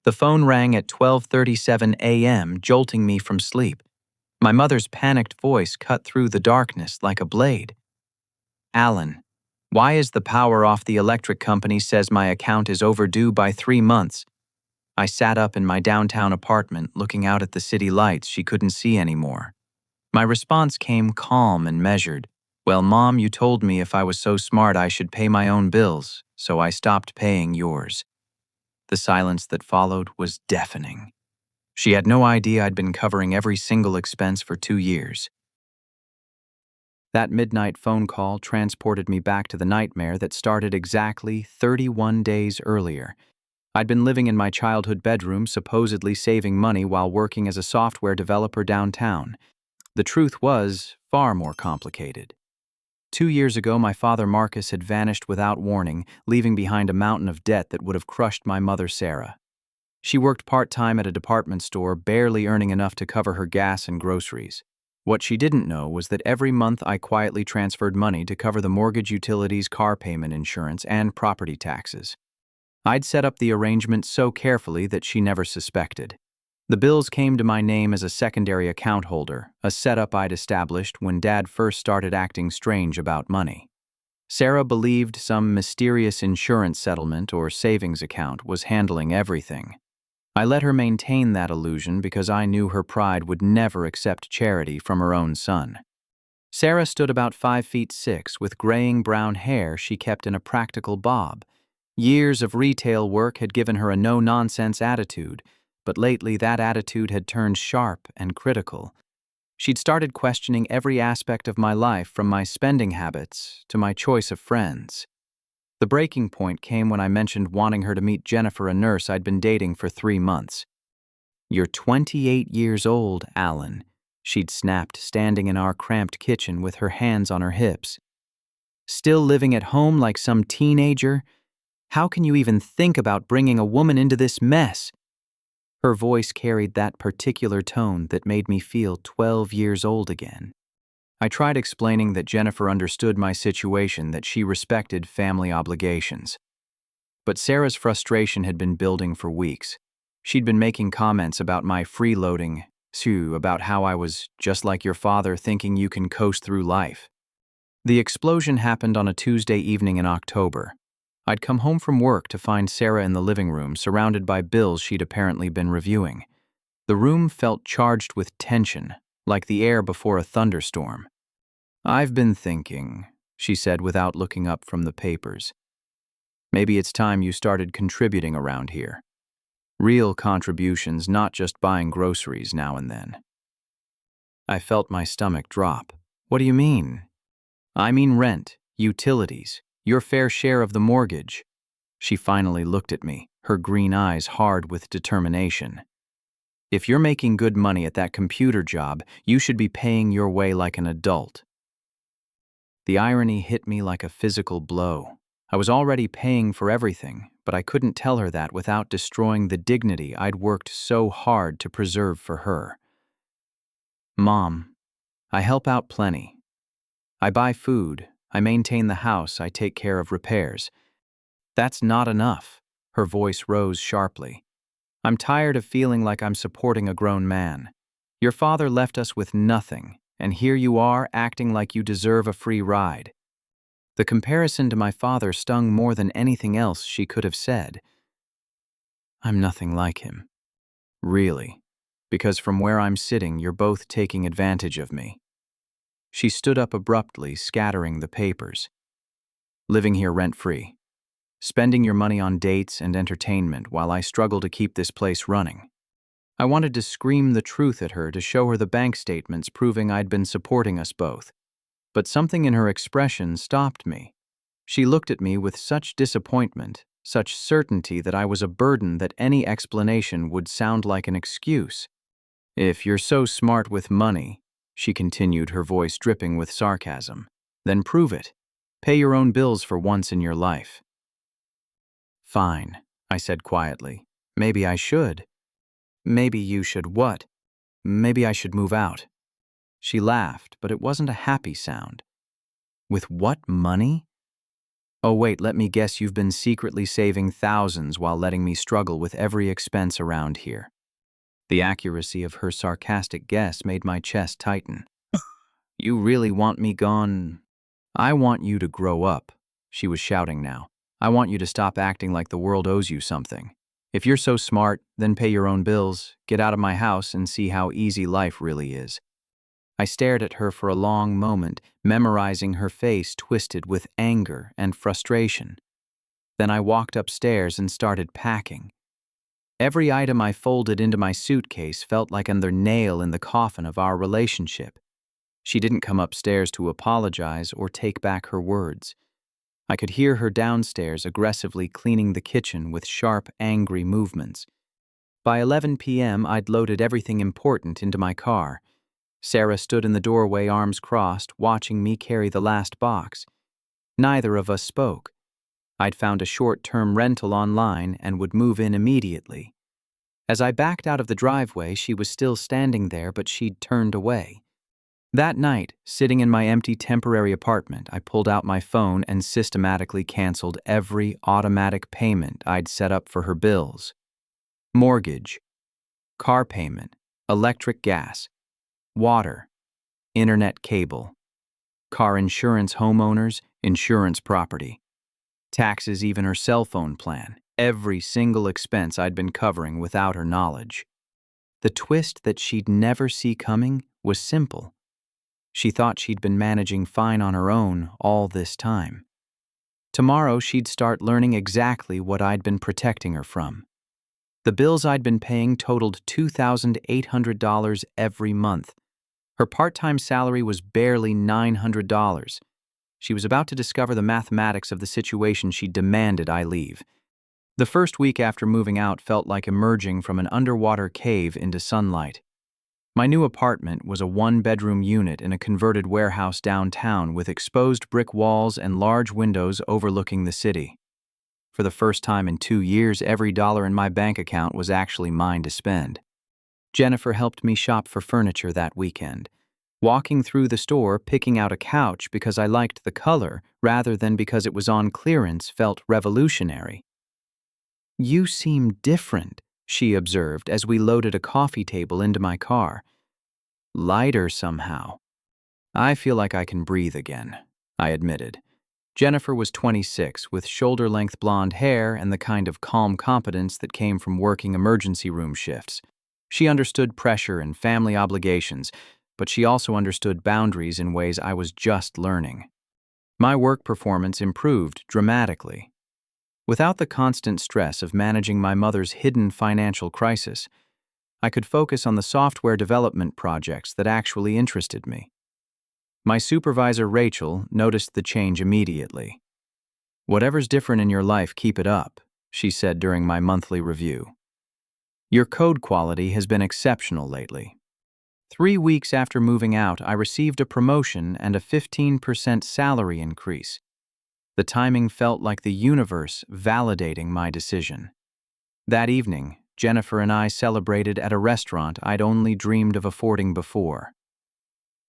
The phone rang at 12:37 a.m., jolting me from sleep. My mother's panicked voice cut through the darkness like a blade. "Alan, why is the power off? The electric company says my account is overdue by 3 months." I sat up in my downtown apartment, looking out at the city lights she couldn't see anymore. My response came calm and measured. "Well, Mom, you told me if I was so smart I should pay my own bills, so I stopped paying yours." The silence that followed was deafening. She had no idea I'd been covering every single expense for 2 years. That midnight phone call transported me back to the nightmare that started exactly 31 days earlier. I'd been living in my childhood bedroom, supposedly saving money while working as a software developer downtown. The truth was far more complicated. 2 years ago, my father Marcus had vanished without warning, leaving behind a mountain of debt that would have crushed my mother Sarah. She worked part-time at a department store, barely earning enough to cover her gas and groceries. What she didn't know was that every month I quietly transferred money to cover the mortgage, utilities, car payment, insurance, and property taxes. I'd set up the arrangement so carefully that she never suspected. The bills came to my name as a secondary account holder, a setup I'd established when Dad first started acting strange about money. Sarah believed some mysterious insurance settlement or savings account was handling everything. I let her maintain that illusion because I knew her pride would never accept charity from her own son. Sarah stood about 5'6", with graying brown hair she kept in a practical bob. Years of retail work had given her a no-nonsense attitude, but lately that attitude had turned sharp and critical. She'd started questioning every aspect of my life, from my spending habits to my choice of friends. The breaking point came when I mentioned wanting her to meet Jennifer, a nurse I'd been dating for 3 months. "You're 28 years old, Alan," she'd snapped, standing in our cramped kitchen with her hands on her hips. "Still living at home like some teenager? How can you even think about bringing a woman into this mess?" Her voice carried that particular tone that made me feel 12 years old again. I tried explaining that Jennifer understood my situation, that she respected family obligations. But Sarah's frustration had been building for weeks. She'd been making comments about my freeloading, about how I was just like your father, thinking you can coast through life. The explosion happened on a Tuesday evening in October. I'd come home from work to find Sarah in the living room, surrounded by bills she'd apparently been reviewing. The room felt charged with tension, like the air before a thunderstorm. "I've been thinking," she said without looking up from the papers. "Maybe it's time you started contributing around here. Real contributions, not just buying groceries now and then." I felt my stomach drop. "What do you mean?" "I mean rent, utilities, your fair share of the mortgage." She finally looked at me, her green eyes hard with determination. "If you're making good money at that computer job, you should be paying your way like an adult." The irony hit me like a physical blow. I was already paying for everything, but I couldn't tell her that without destroying the dignity I'd worked so hard to preserve for her. "Mom, I help out plenty. I buy food, I maintain the house, I take care of repairs. That's not enough." Her voice rose sharply. "I'm tired of feeling like I'm supporting a grown man. Your father left us with nothing, and here you are acting like you deserve a free ride." The comparison to my father stung more than anything else she could have said. "I'm nothing like him. Really. Because from where I'm sitting, you're both taking advantage of me." She stood up abruptly, scattering the papers. "Living here rent-free. Spending your money on dates and entertainment while I struggle to keep this place running." I wanted to scream the truth at her, to show her the bank statements proving I'd been supporting us both. But something in her expression stopped me. She looked at me with such disappointment, such certainty that I was a burden, that any explanation would sound like an excuse. "If you're so smart with money," she continued, her voice dripping with sarcasm, "then prove it. Pay your own bills for once in your life." "Fine," I said quietly. "Maybe I should." "Maybe you should what?" "Maybe I should move out." She laughed, but it wasn't a happy sound. "With what money?" Oh wait, let me guess you've been secretly saving thousands while letting me struggle with every expense around here. The accuracy of her sarcastic guess made my chest tighten. You really want me gone? I want you to grow up, she was shouting now. I want you to stop acting like the world owes you something. If you're so smart, then pay your own bills, get out of my house, and see how easy life really is. I stared at her for a long moment, memorizing her face twisted with anger and frustration. Then I walked upstairs and started packing. Every item I folded into my suitcase felt like another nail in the coffin of our relationship. She didn't come upstairs to apologize or take back her words. I could hear her downstairs aggressively cleaning the kitchen with sharp, angry movements. By 11 p.m., I'd loaded everything important into my car. Sarah stood in the doorway, arms crossed, watching me carry the last box. Neither of us spoke. I'd found a short-term rental online and would move in immediately. As I backed out of the driveway, she was still standing there, but she'd turned away. That night, sitting in my empty temporary apartment, I pulled out my phone and systematically canceled every automatic payment I'd set up for her bills. Mortgage, car payment, electric gas, water, internet cable, car insurance, homeowners, insurance property, taxes, even her cell phone plan, every single expense I'd been covering without her knowledge. The twist that she'd never see coming was simple. She thought she'd been managing fine on her own all this time. Tomorrow she'd start learning exactly what I'd been protecting her from. The bills I'd been paying totaled $2,800 every month. Her part-time salary was barely $900. She was about to discover the mathematics of the situation. She demanded I leave. The first week after moving out felt like emerging from an underwater cave into sunlight. My new apartment was a one-bedroom unit in a converted warehouse downtown with exposed brick walls and large windows overlooking the city. For the first time in 2 years, every dollar in my bank account was actually mine to spend. Jennifer helped me shop for furniture that weekend. Walking through the store, picking out a couch because I liked the color rather than because it was on clearance felt revolutionary. "You seem different," she observed as we loaded a coffee table into my car. "Lighter somehow." "I feel like I can breathe again," I admitted. Jennifer was 26, with shoulder-length blonde hair and the kind of calm competence that came from working emergency room shifts. She understood pressure and family obligations, but she also understood boundaries in ways I was just learning. My work performance improved dramatically. Without the constant stress of managing my mother's hidden financial crisis, I could focus on the software development projects that actually interested me. My supervisor, Rachel, noticed the change immediately. "Whatever's different in your life, keep it up," she said during my monthly review. "Your code quality has been exceptional lately." 3 weeks after moving out, I received a promotion and a 15% salary increase. The timing felt like the universe validating my decision. That evening, Jennifer and I celebrated at a restaurant I'd only dreamed of affording before.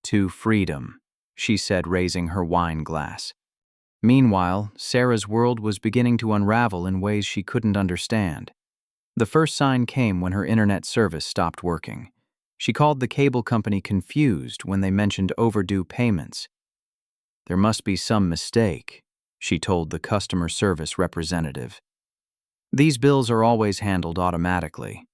"To freedom," she said, raising her wine glass. Meanwhile, Sarah's world was beginning to unravel in ways she couldn't understand. The first sign came when her internet service stopped working. She called the cable company confused when they mentioned overdue payments. "There must be some mistake," she told the customer service representative. "These bills are always handled automatically."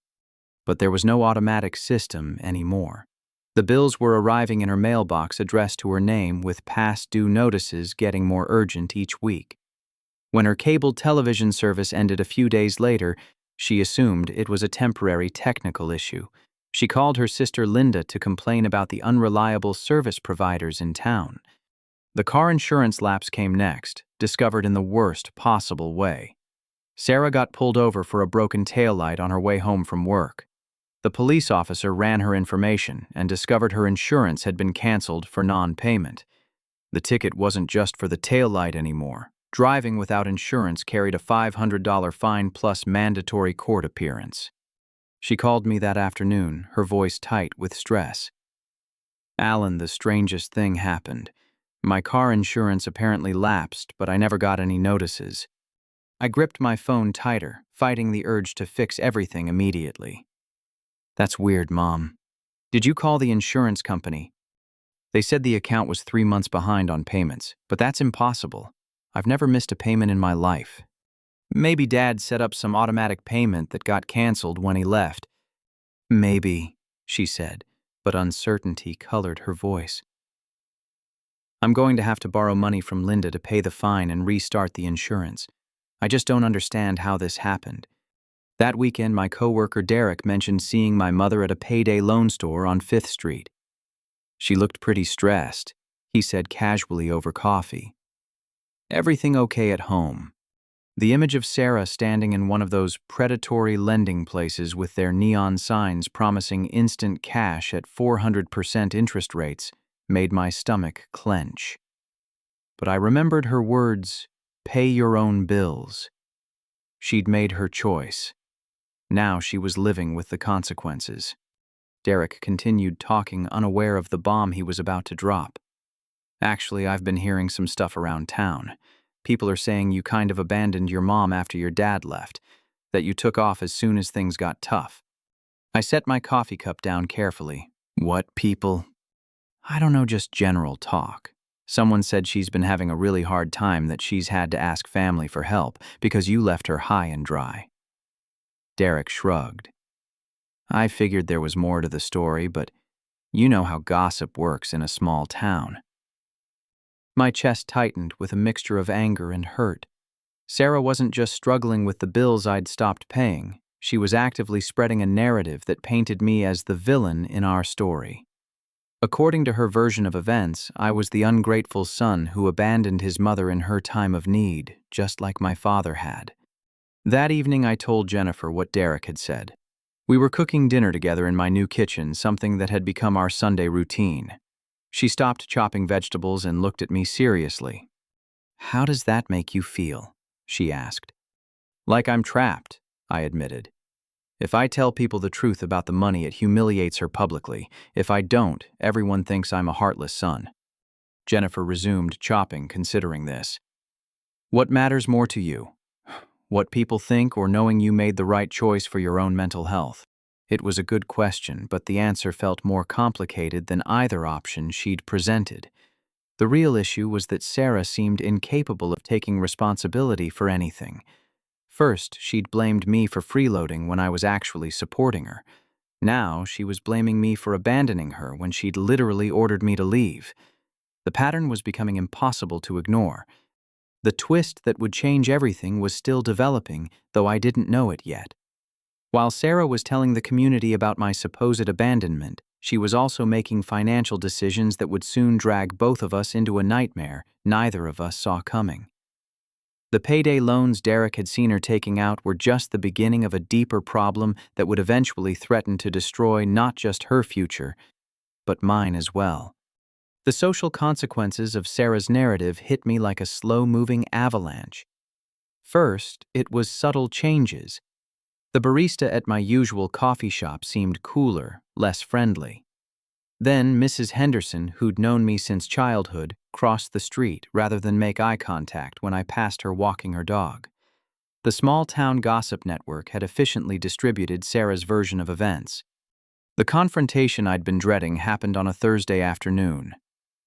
But there was no automatic system anymore. The bills were arriving in her mailbox addressed to her name, with past due notices getting more urgent each week. When her cable television service ended a few days later, she assumed it was a temporary technical issue. She called her sister Linda to complain about the unreliable service providers in town. The car insurance lapse came next, discovered in the worst possible way. Sarah got pulled over for a broken taillight on her way home from work. The police officer ran her information and discovered her insurance had been canceled for non-payment. The ticket wasn't just for the taillight anymore. Driving without insurance carried a $500 fine plus mandatory court appearance. She called me that afternoon, her voice tight with stress. "Alan, the strangest thing happened. My car insurance apparently lapsed, but I never got any notices. I gripped my phone tighter, fighting the urge to fix everything immediately. That's weird, Mom. Did you call the insurance company? They said the account was 3 months behind on payments, but that's impossible. I've never missed a payment in my life. Maybe Dad set up some automatic payment that got canceled when he left. Maybe, she said, but uncertainty colored her voice. I'm going to have to borrow money from Linda to pay the fine and restart the insurance. I just don't understand how this happened. That weekend, my coworker Derek mentioned seeing my mother at a payday loan store on 5th Street. She looked pretty stressed, he said casually over coffee. Everything okay at home? The image of Sarah standing in one of those predatory lending places with their neon signs promising instant cash at 400% interest rates made my stomach clench. But I remembered her words, "Pay your own bills." She'd made her choice. Now she was living with the consequences. Derek continued talking, unaware of the bomb he was about to drop. Actually, I've been hearing some stuff around town. People are saying you kind of abandoned your mom after your dad left, that you took off as soon as things got tough. I set my coffee cup down carefully. What people? I don't know, just general talk. Someone said she's been having a really hard time, that she's had to ask family for help because you left her high and dry. Derek shrugged. I figured there was more to the story, but you know how gossip works in a small town. My chest tightened with a mixture of anger and hurt. Sarah wasn't just struggling with the bills I'd stopped paying. She was actively spreading a narrative that painted me as the villain in our story. According to her version of events, I was the ungrateful son who abandoned his mother in her time of need, just like my father had. That evening, I told Jennifer what Derek had said. We were cooking dinner together in my new kitchen, something that had become our Sunday routine. She stopped chopping vegetables and looked at me seriously. "How does that make you feel?" she asked. "Like I'm trapped," I admitted. "If I tell people the truth about the money, it humiliates her publicly. If I don't, everyone thinks I'm a heartless son." Jennifer resumed chopping, considering this. "What matters more to you? What people think, or knowing you made the right choice for your own mental health?" It was a good question, but the answer felt more complicated than either option she'd presented. The real issue was that Sarah seemed incapable of taking responsibility for anything. First, she'd blamed me for freeloading when I was actually supporting her. Now, she was blaming me for abandoning her when she'd literally ordered me to leave. The pattern was becoming impossible to ignore. The twist that would change everything was still developing, though I didn't know it yet. While Sarah was telling the community about my supposed abandonment, she was also making financial decisions that would soon drag both of us into a nightmare neither of us saw coming. The payday loans Derek had seen her taking out were just the beginning of a deeper problem that would eventually threaten to destroy not just her future, but mine as well. The social consequences of Sarah's narrative hit me like a slow-moving avalanche. First, it was subtle changes. The barista at my usual coffee shop seemed cooler, less friendly. Then Mrs. Henderson, who'd known me since childhood, crossed the street rather than make eye contact when I passed her walking her dog. The small-town gossip network had efficiently distributed Sarah's version of events. The confrontation I'd been dreading happened on a Thursday afternoon.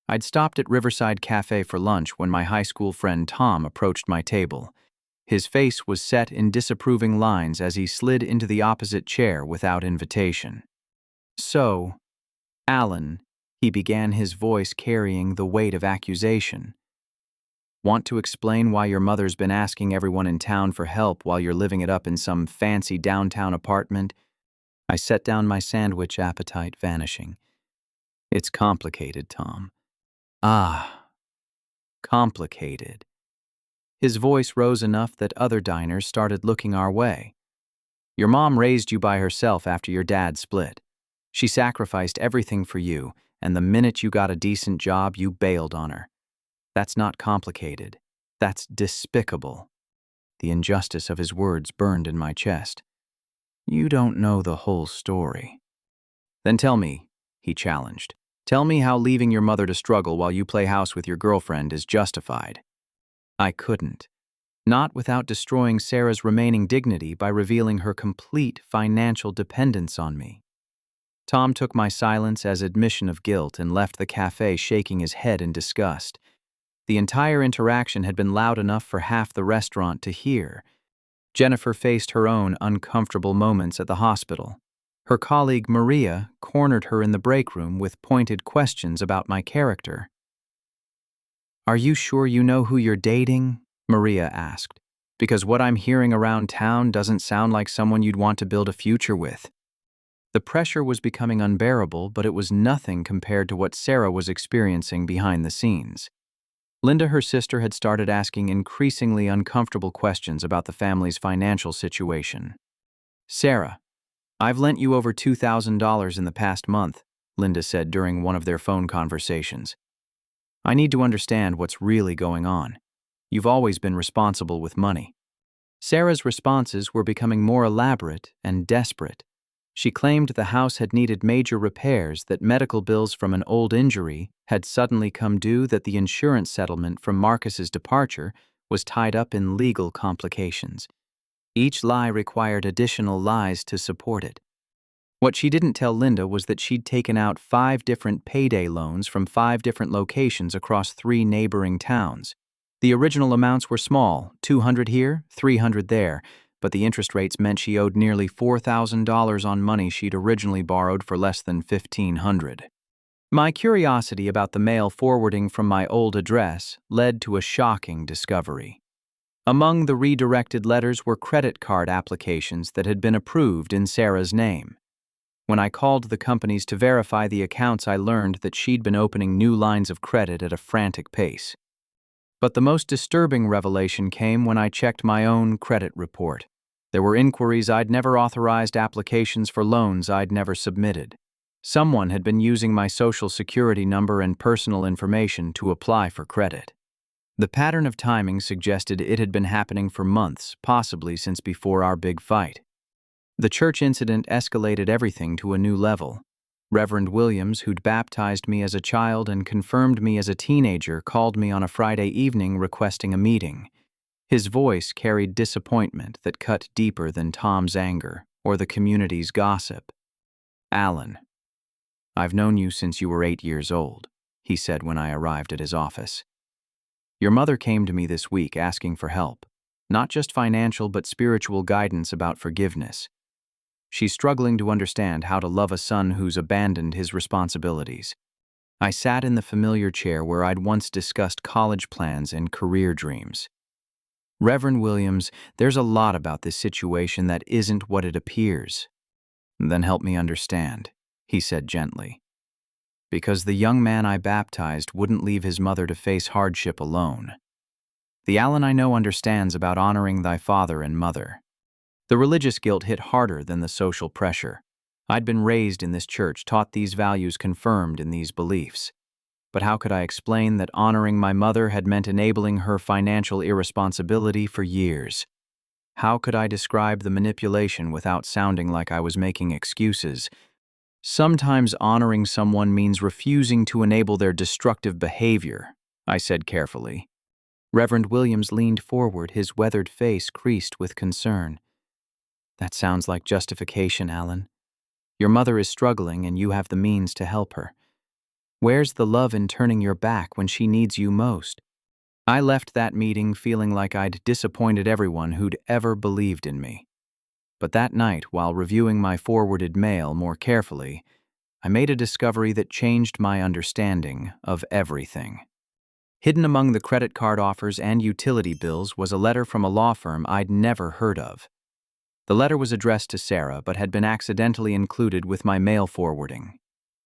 I'd stopped at Riverside Cafe for lunch when my high school friend Tom approached my table. His face was set in disapproving lines as he slid into the opposite chair without invitation. "So, Alan," he began, his voice carrying the weight of accusation. "Want to explain why your mother's been asking everyone in town for help while you're living it up in some fancy downtown apartment?" I set down my sandwich, appetite vanishing. "It's complicated, Tom." "Ah, complicated." His voice rose enough that other diners started looking our way. "Your mom raised you by herself after your dad split. She sacrificed everything for you, and the minute you got a decent job, you bailed on her. That's not complicated. That's despicable." The injustice of his words burned in my chest. "You don't know the whole story." "Then tell me," he challenged. Tell me how leaving your mother to struggle while you play house with your girlfriend is justified. I couldn't. Not without destroying Sarah's remaining dignity by revealing her complete financial dependence on me. Tom took my silence as admission of guilt and left the cafe shaking his head in disgust. The entire interaction had been loud enough for half the restaurant to hear. Jennifer faced her own uncomfortable moments at the hospital. Her colleague Maria cornered her in the break room with pointed questions about my character. "Are you sure you know who you're dating?" Maria asked. "Because what I'm hearing around town doesn't sound like someone you'd want to build a future with." The pressure was becoming unbearable, but it was nothing compared to what Sarah was experiencing behind the scenes. Linda, her sister, had started asking increasingly uncomfortable questions about the family's financial situation. "Sarah, I've lent you over $2,000 in the past month," Linda said during one of their phone conversations. "I need to understand what's really going on. You've always been responsible with money." Sarah's responses were becoming more elaborate and desperate. She claimed the house had needed major repairs, that medical bills from an old injury had suddenly come due, that the insurance settlement from Marcus's departure was tied up in legal complications. Each lie required additional lies to support it. What she didn't tell Linda was that she'd taken out 5 different payday loans from 5 different locations across 3 neighboring towns. The original amounts were small, $200 here, $300 there, but the interest rates meant she owed nearly $4,000 on money she'd originally borrowed for less than $1,500. My curiosity about the mail forwarding from my old address led to a shocking discovery. Among the redirected letters were credit card applications that had been approved in Sarah's name. When I called the companies to verify the accounts, I learned that she'd been opening new lines of credit at a frantic pace. But the most disturbing revelation came when I checked my own credit report. There were inquiries I'd never authorized, applications for loans I'd never submitted. Someone had been using my social security number and personal information to apply for credit. The pattern of timing suggested it had been happening for months, possibly since before our big fight. The church incident escalated everything to a new level. Reverend Williams, who'd baptized me as a child and confirmed me as a teenager, called me on a Friday evening requesting a meeting. His voice carried disappointment that cut deeper than Tom's anger or the community's gossip. "Alan, I've known you since you were 8 years old," he said when I arrived at his office. "Your mother came to me this week asking for help, not just financial but spiritual guidance about forgiveness. She's struggling to understand how to love a son who's abandoned his responsibilities." I sat in the familiar chair where I'd once discussed college plans and career dreams. "Reverend Williams, there's a lot about this situation that isn't what it appears." "Then help me understand," he said gently. "Because the young man I baptized wouldn't leave his mother to face hardship alone. The Alan I know understands about honoring thy father and mother." The religious guilt hit harder than the social pressure. I'd been raised in this church, taught these values, confirmed in these beliefs. But how could I explain that honoring my mother had meant enabling her financial irresponsibility for years? How could I describe the manipulation without sounding like I was making excuses? "Sometimes honoring someone means refusing to enable their destructive behavior," I said carefully. Reverend Williams leaned forward, his weathered face creased with concern. "That sounds like justification, Alan. Your mother is struggling and you have the means to help her. Where's the love in turning your back when she needs you most?" I left that meeting feeling like I'd disappointed everyone who'd ever believed in me. But that night, while reviewing my forwarded mail more carefully, I made a discovery that changed my understanding of everything. Hidden among the credit card offers and utility bills was a letter from a law firm I'd never heard of. The letter was addressed to Sarah, but had been accidentally included with my mail forwarding.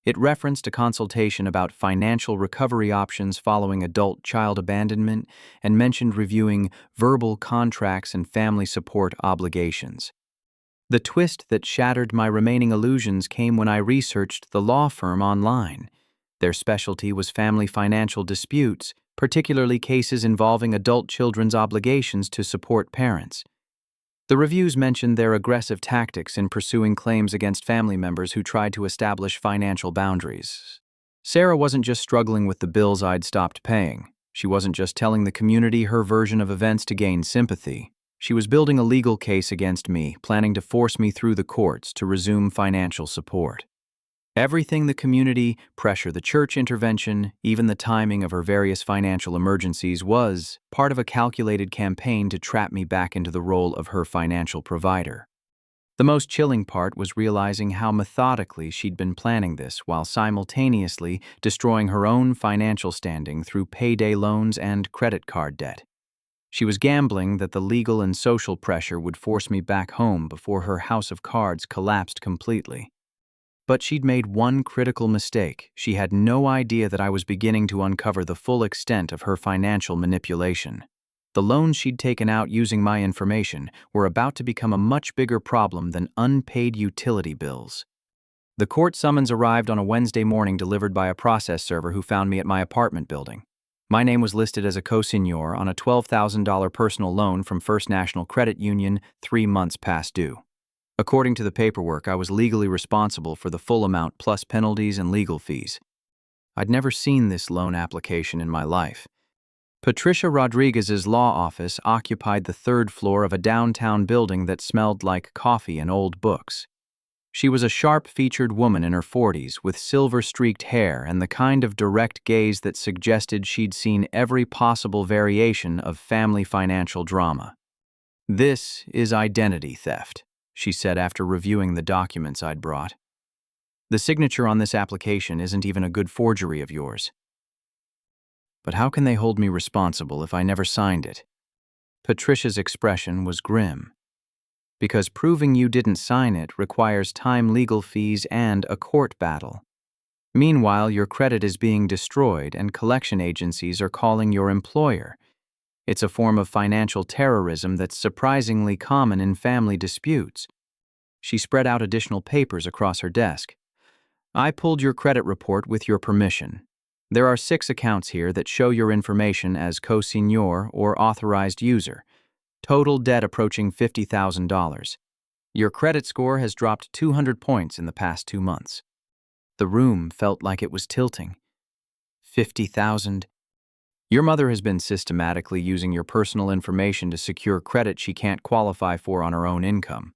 It referenced a consultation about financial recovery options following adult child abandonment and mentioned reviewing verbal contracts and family support obligations. The twist that shattered my remaining illusions came when I researched the law firm online. Their specialty was family financial disputes, particularly cases involving adult children's obligations to support parents. The reviews mentioned their aggressive tactics in pursuing claims against family members who tried to establish financial boundaries. Sarah wasn't just struggling with the bills I'd stopped paying. She wasn't just telling the community her version of events to gain sympathy. She was building a legal case against me, planning to force me through the courts to resume financial support. Everything the community, pressure, the church intervention, even the timing of her various financial emergencies was part of a calculated campaign to trap me back into the role of her financial provider. The most chilling part was realizing how methodically she'd been planning this while simultaneously destroying her own financial standing through payday loans and credit card debt. She was gambling that the legal and social pressure would force me back home before her house of cards collapsed completely. But she'd made one critical mistake. She had no idea that I was beginning to uncover the full extent of her financial manipulation. The loans she'd taken out using my information were about to become a much bigger problem than unpaid utility bills. The court summons arrived on a Wednesday morning delivered by a process server who found me at my apartment building. My name was listed as a co-signor on a $12,000 personal loan from First National Credit Union 3 months past due. According to the paperwork, I was legally responsible for the full amount plus penalties and legal fees. I'd never seen this loan application in my life. Patricia Rodriguez's law office occupied the 3rd floor of a downtown building that smelled like coffee and old books. She was a sharp-featured woman in her 40s with silver-streaked hair and the kind of direct gaze that suggested she'd seen every possible variation of family financial drama. "This is identity theft," she said after reviewing the documents I'd brought. "The signature on this application isn't even a good forgery of yours." "But how can they hold me responsible if I never signed it?" Patricia's expression was grim. "Because proving you didn't sign it requires time, legal fees, and a court battle. Meanwhile, your credit is being destroyed and collection agencies are calling your employer. It's a form of financial terrorism that's surprisingly common in family disputes." She spread out additional papers across her desk. "I pulled your credit report with your permission. There are 6 accounts here that show your information as co-signor or authorized user. Total debt approaching $50,000. Your credit score has dropped 200 points in the past 2 months." The room felt like it was tilting. 50,000. "Your mother has been systematically using your personal information to secure credit she can't qualify for on her own income.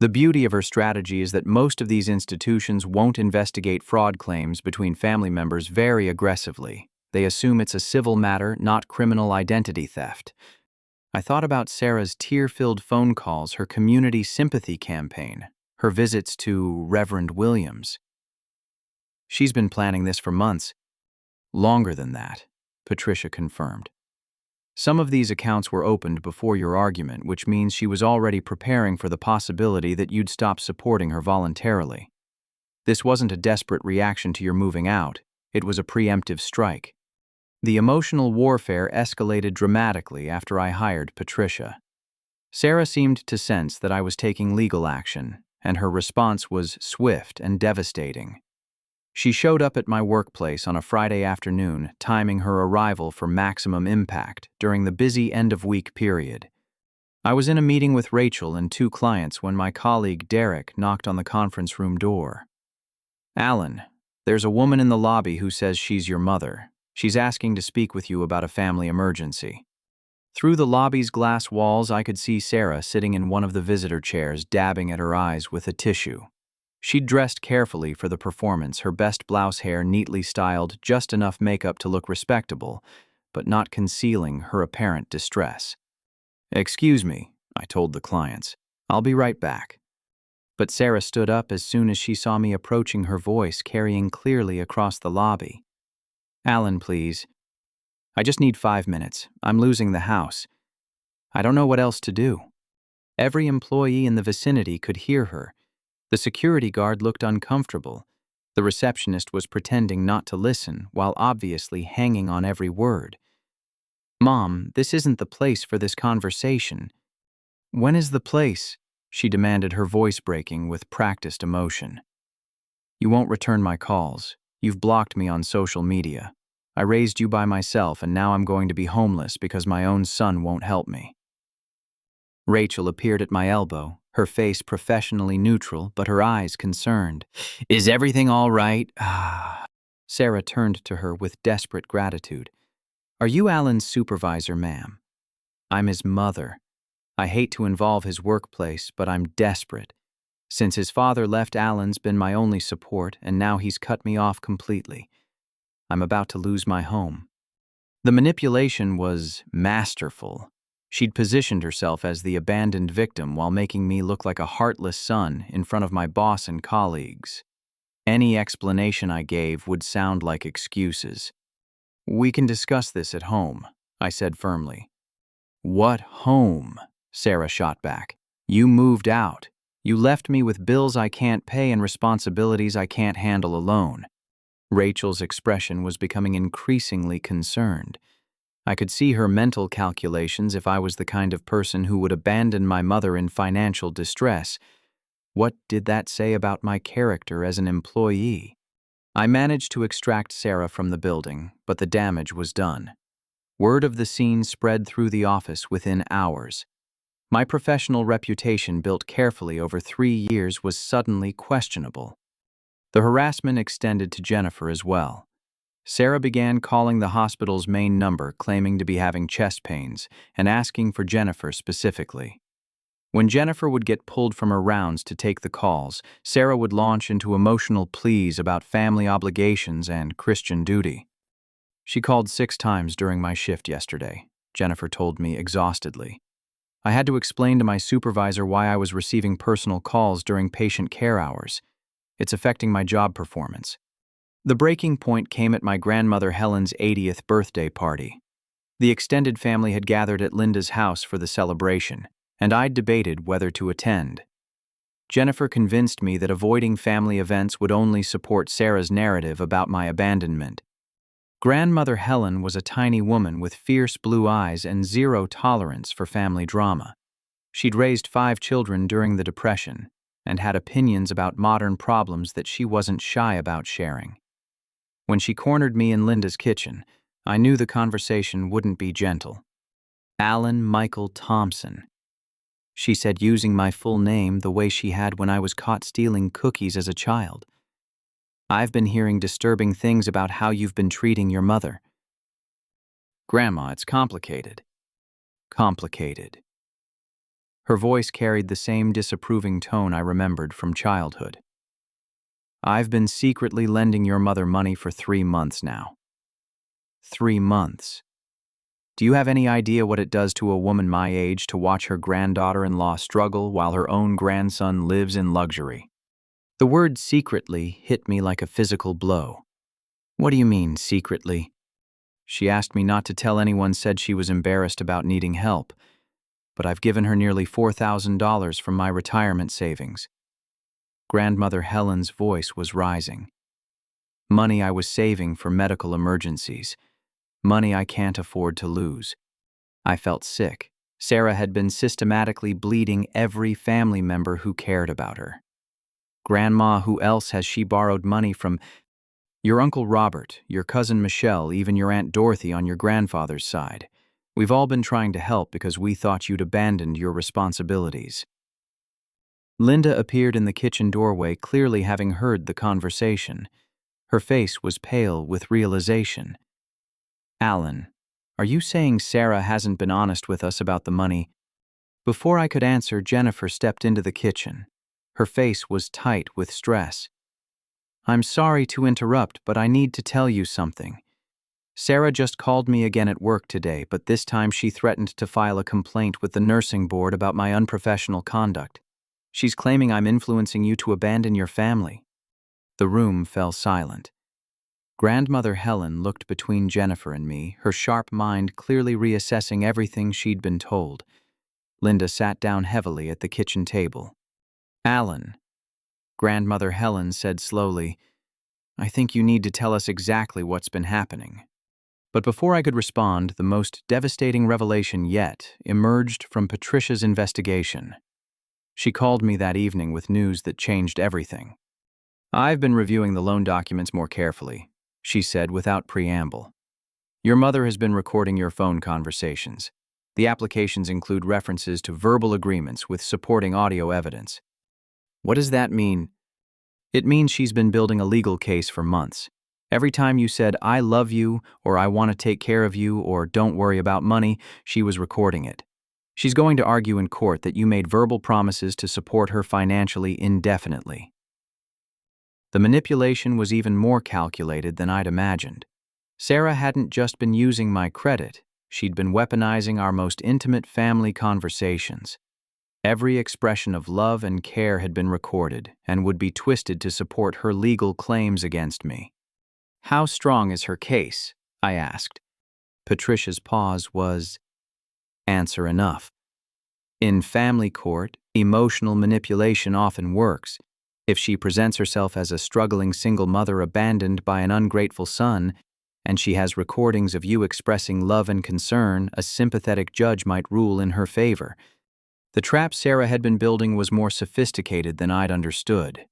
The beauty of her strategy is that most of these institutions won't investigate fraud claims between family members very aggressively. They assume it's a civil matter, not criminal identity theft." I thought about Sarah's tear-filled phone calls, her community sympathy campaign, her visits to Reverend Williams. "She's been planning this for months." "Longer than that," Patricia confirmed. "Some of these accounts were opened before your argument, which means she was already preparing for the possibility that you'd stop supporting her voluntarily. This wasn't a desperate reaction to your moving out. It was a preemptive strike." The emotional warfare escalated dramatically after I hired Patricia. Sarah seemed to sense that I was taking legal action, and her response was swift and devastating. She showed up at my workplace on a Friday afternoon, timing her arrival for maximum impact during the busy end-of-week period. I was in a meeting with Rachel and 2 clients when my colleague Derek knocked on the conference room door. "Alan, there's a woman in the lobby who says she's your mother. She's asking to speak with you about a family emergency." Through the lobby's glass walls, I could see Sarah sitting in one of the visitor chairs, dabbing at her eyes with a tissue. She'd dressed carefully for the performance, her best blouse hair neatly styled, just enough makeup to look respectable, but not concealing her apparent distress. "Excuse me," I told the clients. "I'll be right back." But Sarah stood up as soon as she saw me approaching, her voice carrying clearly across the lobby. "Alan, please. I just need 5 minutes. I'm losing the house. I don't know what else to do." Every employee in the vicinity could hear her. The security guard looked uncomfortable. The receptionist was pretending not to listen, while obviously hanging on every word. "Mom, this isn't the place for this conversation." "When is the place?" she demanded, her voice breaking with practiced emotion. "You won't return my calls. You've blocked me on social media. I raised you by myself, and now I'm going to be homeless because my own son won't help me." Rachel appeared at my elbow, her face professionally neutral, but her eyes concerned. "Is everything all right?" Sarah turned to her with desperate gratitude. "Are you Alan's supervisor, ma'am?" "I'm his mother. I hate to involve his workplace, but I'm desperate. Since his father left, Alan's been my only support, and now he's cut me off completely. I'm about to lose my home." The manipulation was masterful. She'd positioned herself as the abandoned victim while making me look like a heartless son in front of my boss and colleagues. Any explanation I gave would sound like excuses. "We can discuss this at home," I said firmly. "What home?" Sarah shot back. "You moved out. You left me with bills I can't pay and responsibilities I can't handle alone." Rachel's expression was becoming increasingly concerned. I could see her mental calculations if I was the kind of person who would abandon my mother in financial distress. What did that say about my character as an employee? I managed to extract Sarah from the building, but the damage was done. Word of the scene spread through the office within hours. My professional reputation, built carefully over 3 years, was suddenly questionable. The harassment extended to Jennifer as well. Sarah began calling the hospital's main number, claiming to be having chest pains, and asking for Jennifer specifically. When Jennifer would get pulled from her rounds to take the calls, Sarah would launch into emotional pleas about family obligations and Christian duty. "She called 6 times during my shift yesterday," Jennifer told me exhaustedly. "I had to explain to my supervisor why I was receiving personal calls during patient care hours. It's affecting my job performance." The breaking point came at my grandmother Helen's 80th birthday party. The extended family had gathered at Linda's house for the celebration, and I'd debated whether to attend. Jennifer convinced me that avoiding family events would only support Sarah's narrative about my abandonment. Grandmother Helen was a tiny woman with fierce blue eyes and zero tolerance for family drama. She'd raised 5 children during the Depression and had opinions about modern problems that she wasn't shy about sharing. When she cornered me in Linda's kitchen, I knew the conversation wouldn't be gentle. "Alan Michael Thompson," she said, using my full name the way she had when I was caught stealing cookies as a child. "I've been hearing disturbing things about how you've been treating your mother." "Grandma, it's complicated." Complicated. Her voice carried the same disapproving tone I remembered from childhood. "I've been secretly lending your mother money for 3 months now." 3 months. Do you have any idea what it does to a woman my age to watch her granddaughter-in-law struggle while her own grandson lives in luxury? The word secretly hit me like a physical blow. "What do you mean, secretly?" "She asked me not to tell anyone, said she was embarrassed about needing help, but I've given her nearly $4,000 from my retirement savings." Grandmother Helen's voice was rising. "Money I was saving for medical emergencies. Money I can't afford to lose." I felt sick. Sarah had been systematically bleeding every family member who cared about her. "Grandma, who else has she borrowed money from?" "Your Uncle Robert, your cousin Michelle, even your Aunt Dorothy on your grandfather's side. We've all been trying to help because we thought you'd abandoned your responsibilities." Linda appeared in the kitchen doorway, clearly having heard the conversation. Her face was pale with realization. "Alan, are you saying Sarah hasn't been honest with us about the money?" Before I could answer, Jennifer stepped into the kitchen. Her face was tight with stress. "I'm sorry to interrupt, but I need to tell you something. Sarah just called me again at work today, but this time she threatened to file a complaint with the nursing board about my unprofessional conduct. She's claiming I'm influencing you to abandon your family." The room fell silent. Grandmother Helen looked between Jennifer and me, her sharp mind clearly reassessing everything she'd been told. Linda sat down heavily at the kitchen table. "Alan," Grandmother Helen said slowly, "I think you need to tell us exactly what's been happening." But before I could respond, the most devastating revelation yet emerged from Patricia's investigation. She called me that evening with news that changed everything. "I've been reviewing the loan documents more carefully," she said without preamble. "Your mother has been recording your phone conversations. The applications include references to verbal agreements with supporting audio evidence." "What does that mean?" "It means she's been building a legal case for months. Every time you said, "I love you," or "I want to take care of you," or "Don't worry about money," she was recording it. She's going to argue in court that you made verbal promises to support her financially indefinitely. The manipulation was even more calculated than I'd imagined. Sarah hadn't just been using my credit, she'd been weaponizing our most intimate family conversations. Every expression of love and care had been recorded and would be twisted to support her legal claims against me. "How strong is her case?" I asked. Patricia's pause was answer enough. In family court, emotional manipulation often works. If she presents herself as a struggling single mother abandoned by an ungrateful son, and she has recordings of you expressing love and concern, a sympathetic judge might rule in her favor. The trap Sarah had been building was more sophisticated than I'd understood.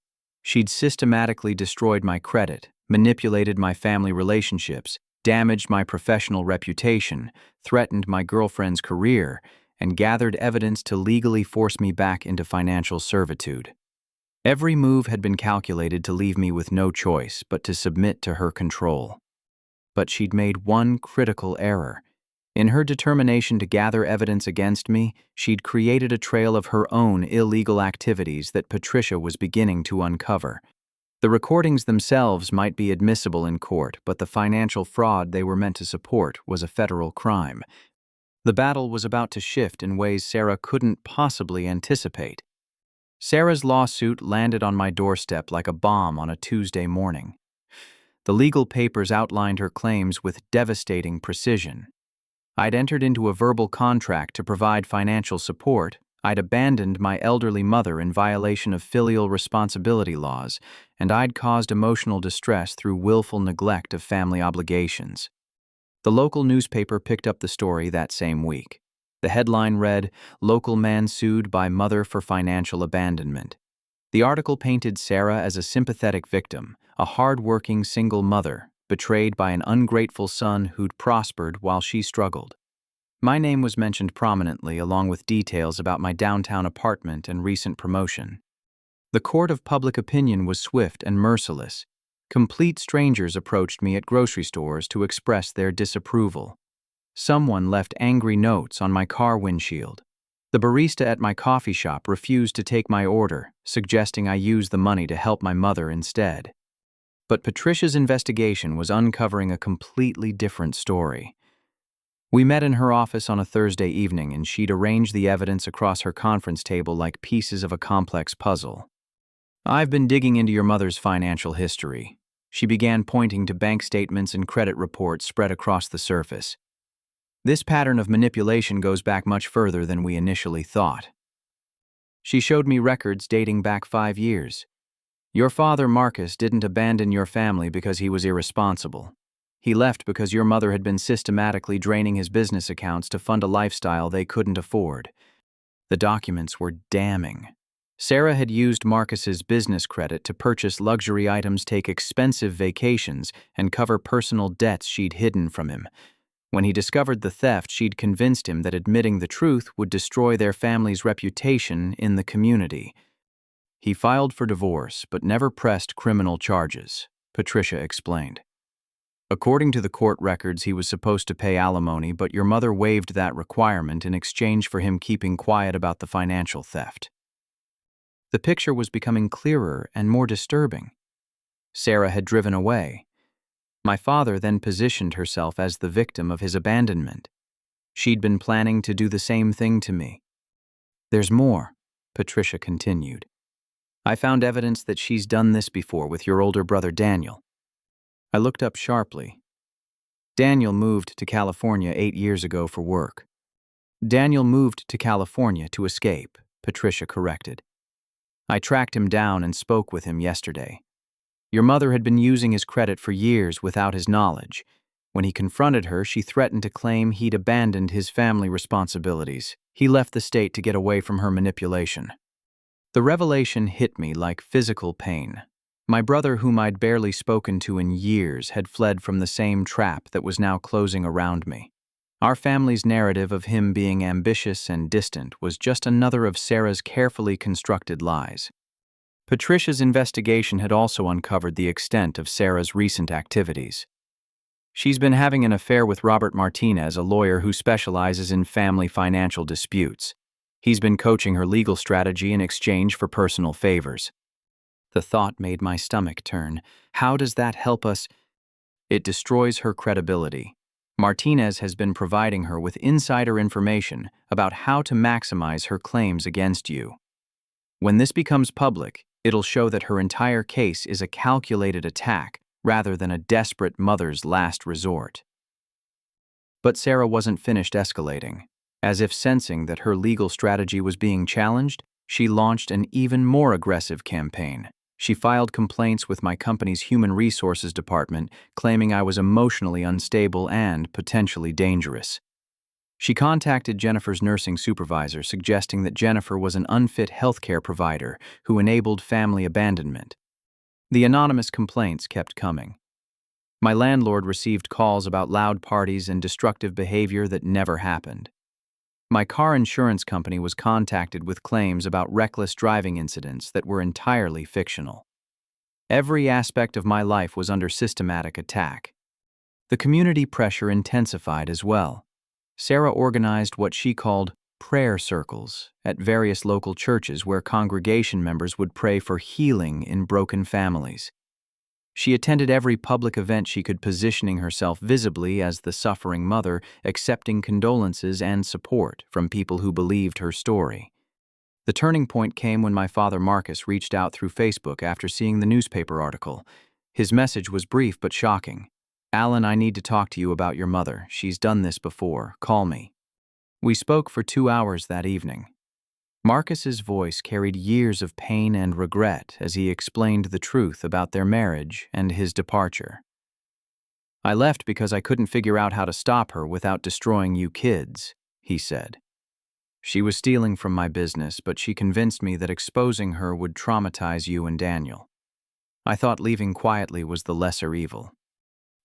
She'd systematically destroyed my credit, manipulated my family relationships, damaged my professional reputation, threatened my girlfriend's career, and gathered evidence to legally force me back into financial servitude. Every move had been calculated to leave me with no choice but to submit to her control. But she'd made one critical error. In her determination to gather evidence against me, she'd created a trail of her own illegal activities that Patricia was beginning to uncover. The recordings themselves might be admissible in court, but the financial fraud they were meant to support was a federal crime. The battle was about to shift in ways Sarah couldn't possibly anticipate. Sarah's lawsuit landed on my doorstep like a bomb on a Tuesday morning. The legal papers outlined her claims with devastating precision. I'd entered into a verbal contract to provide financial support, I'd abandoned my elderly mother in violation of filial responsibility laws, and I'd caused emotional distress through willful neglect of family obligations. The local newspaper picked up the story that same week. The headline read, "Local Man Sued by Mother for Financial Abandonment." The article painted Sarah as a sympathetic victim, a hard-working single mother, betrayed by an ungrateful son who'd prospered while she struggled. My name was mentioned prominently, along with details about my downtown apartment and recent promotion. The court of public opinion was swift and merciless. Complete strangers approached me at grocery stores to express their disapproval. Someone left angry notes on my car windshield. The barista at my coffee shop refused to take my order, suggesting I use the money to help my mother instead. But Patricia's investigation was uncovering a completely different story. We met in her office on a Thursday evening, and she'd arranged the evidence across her conference table like pieces of a complex puzzle. "I've been digging into your mother's financial history." She began pointing to bank statements and credit reports spread across the surface. "This pattern of manipulation goes back much further than we initially thought." She showed me records dating back 5 years. "Your father, Marcus, didn't abandon your family because he was irresponsible. He left because your mother had been systematically draining his business accounts to fund a lifestyle they couldn't afford." The documents were damning. Sarah had used Marcus's business credit to purchase luxury items, take expensive vacations, and cover personal debts she'd hidden from him. When he discovered the theft, she'd convinced him that admitting the truth would destroy their family's reputation in the community. "He filed for divorce, but never pressed criminal charges," Patricia explained. "According to the court records, he was supposed to pay alimony, but your mother waived that requirement in exchange for him keeping quiet about the financial theft." The picture was becoming clearer and more disturbing. Sarah had driven away. My father then positioned herself as the victim of his abandonment. She'd been planning to do the same thing to me. "There's more," Patricia continued. "I found evidence that she's done this before with your older brother Daniel." I looked up sharply. "Daniel moved to California 8 years ago for work." "Daniel moved to California to escape," Patricia corrected. "I tracked him down and spoke with him yesterday. Your mother had been using his credit for years without his knowledge. When he confronted her, she threatened to claim he'd abandoned his family responsibilities. He left the state to get away from her manipulation." The revelation hit me like physical pain. My brother, whom I'd barely spoken to in years, had fled from the same trap that was now closing around me. Our family's narrative of him being ambitious and distant was just another of Sarah's carefully constructed lies. Patricia's investigation had also uncovered the extent of Sarah's recent activities. She's been having an affair with Robert Martinez, a lawyer who specializes in family financial disputes. He's been coaching her legal strategy in exchange for personal favors. The thought made my stomach turn. How does that help us? It destroys her credibility. Martinez has been providing her with insider information about how to maximize her claims against you. When this becomes public, it'll show that her entire case is a calculated attack rather than a desperate mother's last resort. But Sarah wasn't finished escalating. As if sensing that her legal strategy was being challenged, she launched an even more aggressive campaign. She filed complaints with my company's human resources department, claiming I was emotionally unstable and potentially dangerous. She contacted Jennifer's nursing supervisor, suggesting that Jennifer was an unfit healthcare provider who enabled family abandonment. The anonymous complaints kept coming. My landlord received calls about loud parties and destructive behavior that never happened. My car insurance company was contacted with claims about reckless driving incidents that were entirely fictional. Every aspect of my life was under systematic attack. The community pressure intensified as well. Sarah organized what she called prayer circles at various local churches where congregation members would pray for healing in broken families. She attended every public event she could, positioning herself visibly as the suffering mother, accepting condolences and support from people who believed her story. The turning point came when my father Marcus reached out through Facebook after seeing the newspaper article. His message was brief but shocking. "Alan, I need to talk to you about your mother. She's done this before. Call me." We spoke for 2 hours that evening. Marcus's voice carried years of pain and regret as he explained the truth about their marriage and his departure. "I left because I couldn't figure out how to stop her without destroying you kids," he said. "She was stealing from my business, but she convinced me that exposing her would traumatize you and Daniel. I thought leaving quietly was the lesser evil."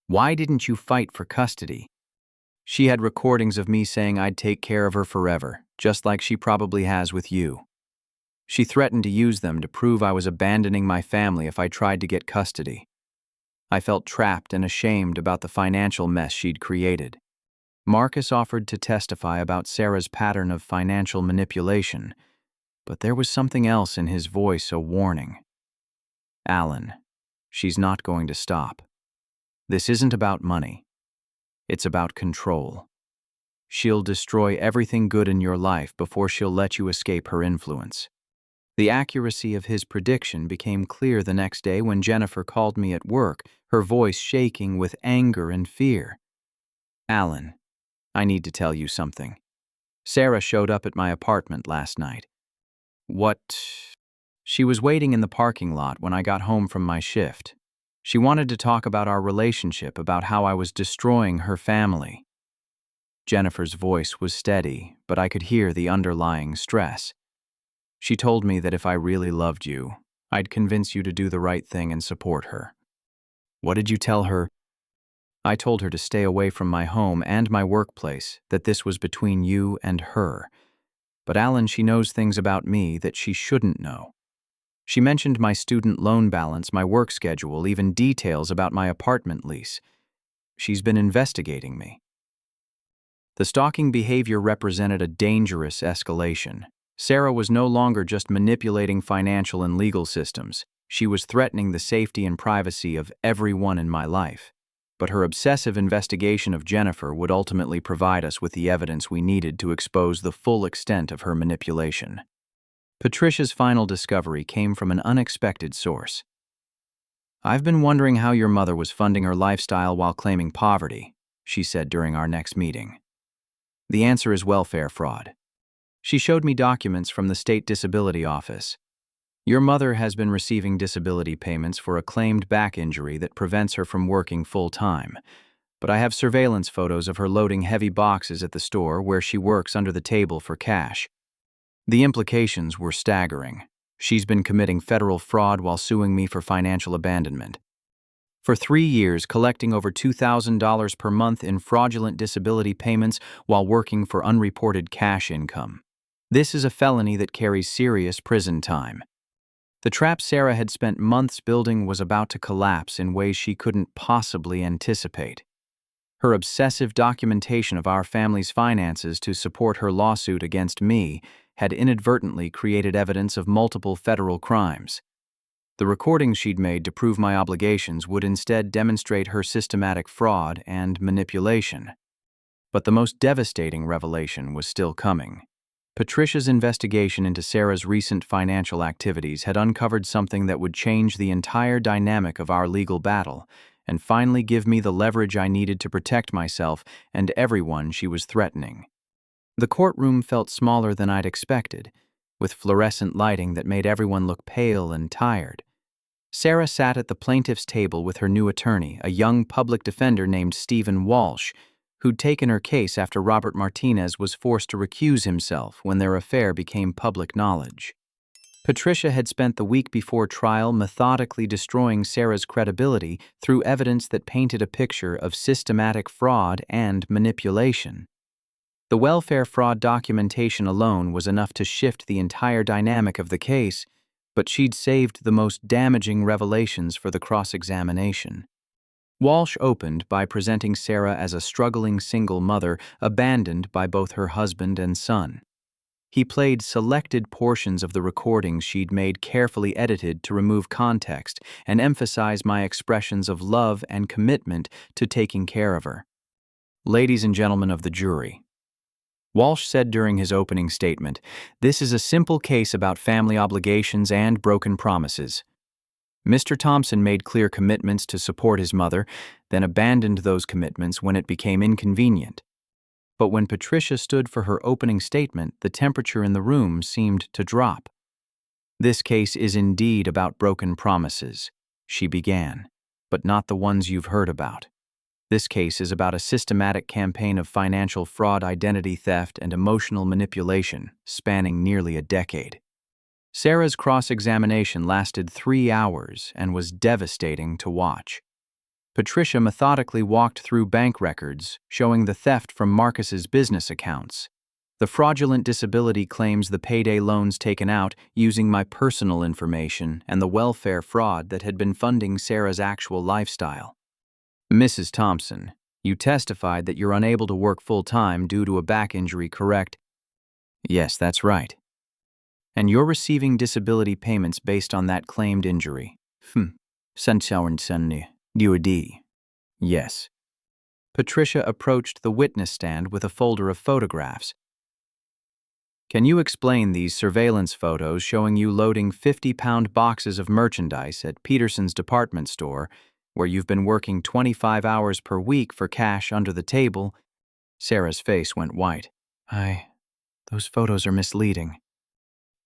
"Why didn't you fight for custody?" "She had recordings of me saying I'd take care of her forever, just like she probably has with you. She threatened to use them to prove I was abandoning my family if I tried to get custody. I felt trapped and ashamed about the financial mess she'd created." Marcus offered to testify about Sarah's pattern of financial manipulation, but there was something else in his voice, a warning. "Alan, she's not going to stop. This isn't about money. It's about control. She'll destroy everything good in your life before she'll let you escape her influence." The accuracy of his prediction became clear the next day when Jennifer called me at work, her voice shaking with anger and fear. "Alan, I need to tell you something. Sarah showed up at my apartment last night." "What?" "She was waiting in the parking lot when I got home from my shift. She wanted to talk about our relationship, about how I was destroying her family." Jennifer's voice was steady, but I could hear the underlying stress. "She told me that if I really loved you, I'd convince you to do the right thing and support her." "What did you tell her?" "I told her to stay away from my home and my workplace, that this was between you and her. But Alan, she knows things about me that she shouldn't know. She mentioned my student loan balance, my work schedule, even details about my apartment lease. She's been investigating me." The stalking behavior represented a dangerous escalation. Sarah was no longer just manipulating financial and legal systems. She was threatening the safety and privacy of everyone in my life. But her obsessive investigation of Jennifer would ultimately provide us with the evidence we needed to expose the full extent of her manipulation. Patricia's final discovery came from an unexpected source. "I've been wondering how your mother was funding her lifestyle while claiming poverty," she said during our next meeting. "The answer is welfare fraud." She showed me documents from the State Disability Office. "Your mother has been receiving disability payments for a claimed back injury that prevents her from working full-time, but I have surveillance photos of her loading heavy boxes at the store where she works under the table for cash." The implications were staggering. She's been committing federal fraud while suing me for financial abandonment. For 3 years, collecting over $2,000 per month in fraudulent disability payments while working for unreported cash income. This is a felony that carries serious prison time. The trap Sarah had spent months building was about to collapse in ways she couldn't possibly anticipate. Her obsessive documentation of our family's finances to support her lawsuit against me had inadvertently created evidence of multiple federal crimes. The recordings she'd made to prove my obligations would instead demonstrate her systematic fraud and manipulation. But the most devastating revelation was still coming. Patricia's investigation into Sarah's recent financial activities had uncovered something that would change the entire dynamic of our legal battle and finally give me the leverage I needed to protect myself and everyone she was threatening. The courtroom felt smaller than I'd expected, with fluorescent lighting that made everyone look pale and tired. Sarah sat at the plaintiff's table with her new attorney, a young public defender named Stephen Walsh, who'd taken her case after Robert Martinez was forced to recuse himself when their affair became public knowledge. Patricia had spent the week before trial methodically destroying Sarah's credibility through evidence that painted a picture of systematic fraud and manipulation. The welfare fraud documentation alone was enough to shift the entire dynamic of the case, but she'd saved the most damaging revelations for the cross-examination. Walsh opened by presenting Sarah as a struggling single mother abandoned by both her husband and son. He played selected portions of the recordings she'd made carefully edited to remove context and emphasize my expressions of love and commitment to taking care of her. Ladies and gentlemen of the jury, Walsh said during his opening statement, "This is a simple case about family obligations and broken promises. Mr. Thompson made clear commitments to support his mother, then abandoned those commitments when it became inconvenient. But when Patricia stood for her opening statement, the temperature in the room seemed to drop. This case is indeed about broken promises," she began, "but not the ones you've heard about. This case is about a systematic campaign of financial fraud, identity theft, and emotional manipulation spanning nearly a decade." Sarah's cross-examination lasted 3 hours and was devastating to watch. Patricia methodically walked through bank records, showing the theft from Marcus's business accounts, the fraudulent disability claims, the payday loans taken out using my personal information, and the welfare fraud that had been funding Sarah's actual lifestyle. "Mrs. Thompson, you testified that you're unable to work full-time due to a back injury, correct?" "Yes, that's right." "And you're receiving disability payments based on that claimed injury?" "DUD. Yes." Patricia approached the witness stand with a folder of photographs. "Can you explain these surveillance photos showing you loading 50-pound boxes of merchandise at Peterson's department store, where you've been working 25 hours per week for cash under the table?" Sarah's face went white. Those photos are misleading."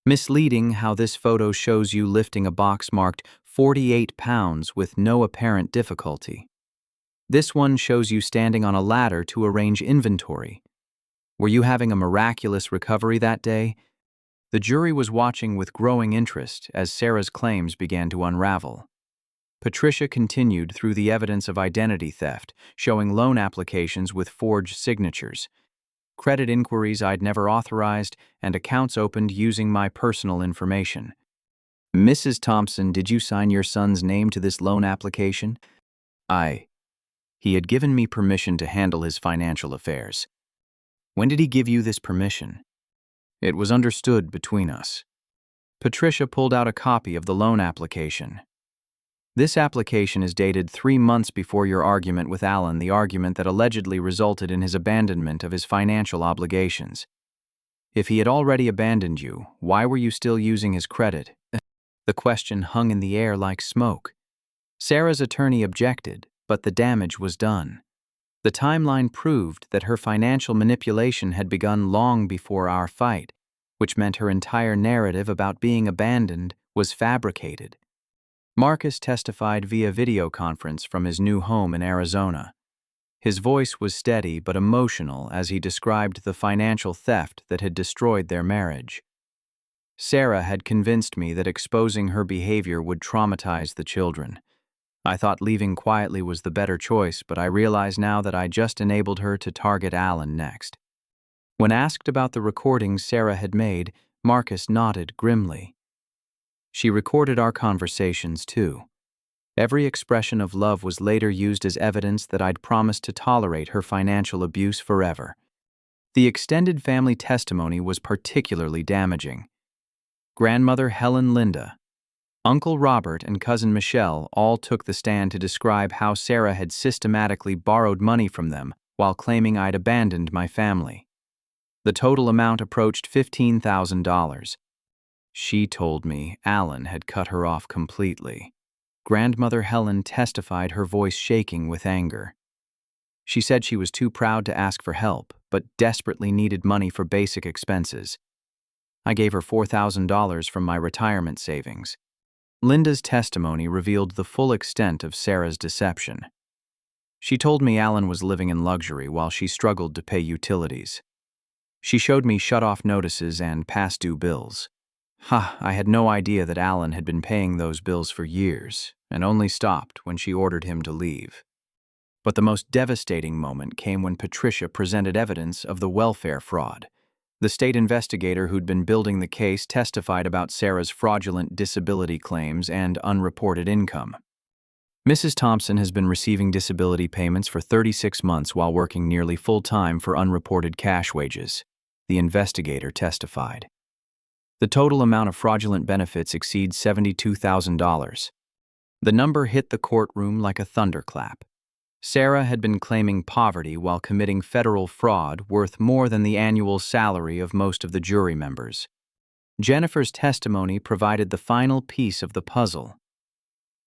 "Misleading how this photo shows you lifting a box marked 48 pounds with no apparent difficulty. This one shows you standing on a ladder to arrange inventory. Were you having a miraculous recovery that day?" The jury was watching with growing interest as Sarah's claims began to unravel. Patricia continued through the evidence of identity theft, showing loan applications with forged signatures, credit inquiries I'd never authorized, and accounts opened using my personal information. "Mrs. Thompson, did you sign your son's name to this loan application?" He had given me permission to handle his financial affairs." "When did he give you this permission?" "It was understood between us." Patricia pulled out a copy of the loan application. "This application is dated 3 months before your argument with Alan, the argument that allegedly resulted in his abandonment of his financial obligations. If he had already abandoned you, why were you still using his credit?" The question hung in the air like smoke. Sarah's attorney objected, but the damage was done. The timeline proved that her financial manipulation had begun long before our fight, which meant her entire narrative about being abandoned was fabricated. Marcus testified via video conference from his new home in Arizona. His voice was steady but emotional as he described the financial theft that had destroyed their marriage. Sarah had convinced me that exposing her behavior would traumatize the children. I thought leaving quietly was the better choice, but I realize now that I just enabled her to target Alan next. When asked about the recordings Sarah had made, Marcus nodded grimly. She recorded our conversations, too. Every expression of love was later used as evidence that I'd promised to tolerate her financial abuse forever. The extended family testimony was particularly damaging. Grandmother Helen Linda, Uncle Robert, and Cousin Michelle all took the stand to describe how Sarah had systematically borrowed money from them while claiming I'd abandoned my family. The total amount approached $15,000. She told me Alan had cut her off completely. Grandmother Helen testified, her voice shaking with anger. She said she was too proud to ask for help, but desperately needed money for basic expenses. I gave her $4,000 from my retirement savings. Linda's testimony revealed the full extent of Sarah's deception. She told me Alan was living in luxury while she struggled to pay utilities. She showed me shut-off notices and past-due bills. I had no idea that Alan had been paying those bills for years, and only stopped when she ordered him to leave. But the most devastating moment came when Patricia presented evidence of the welfare fraud. The state investigator who'd been building the case testified about Sarah's fraudulent disability claims and unreported income. Mrs. Thompson has been receiving disability payments for 36 months while working nearly full-time for unreported cash wages, the investigator testified. The total amount of fraudulent benefits exceeds $72,000. The number hit the courtroom like a thunderclap. Sarah had been claiming poverty while committing federal fraud worth more than the annual salary of most of the jury members. Jennifer's testimony provided the final piece of the puzzle.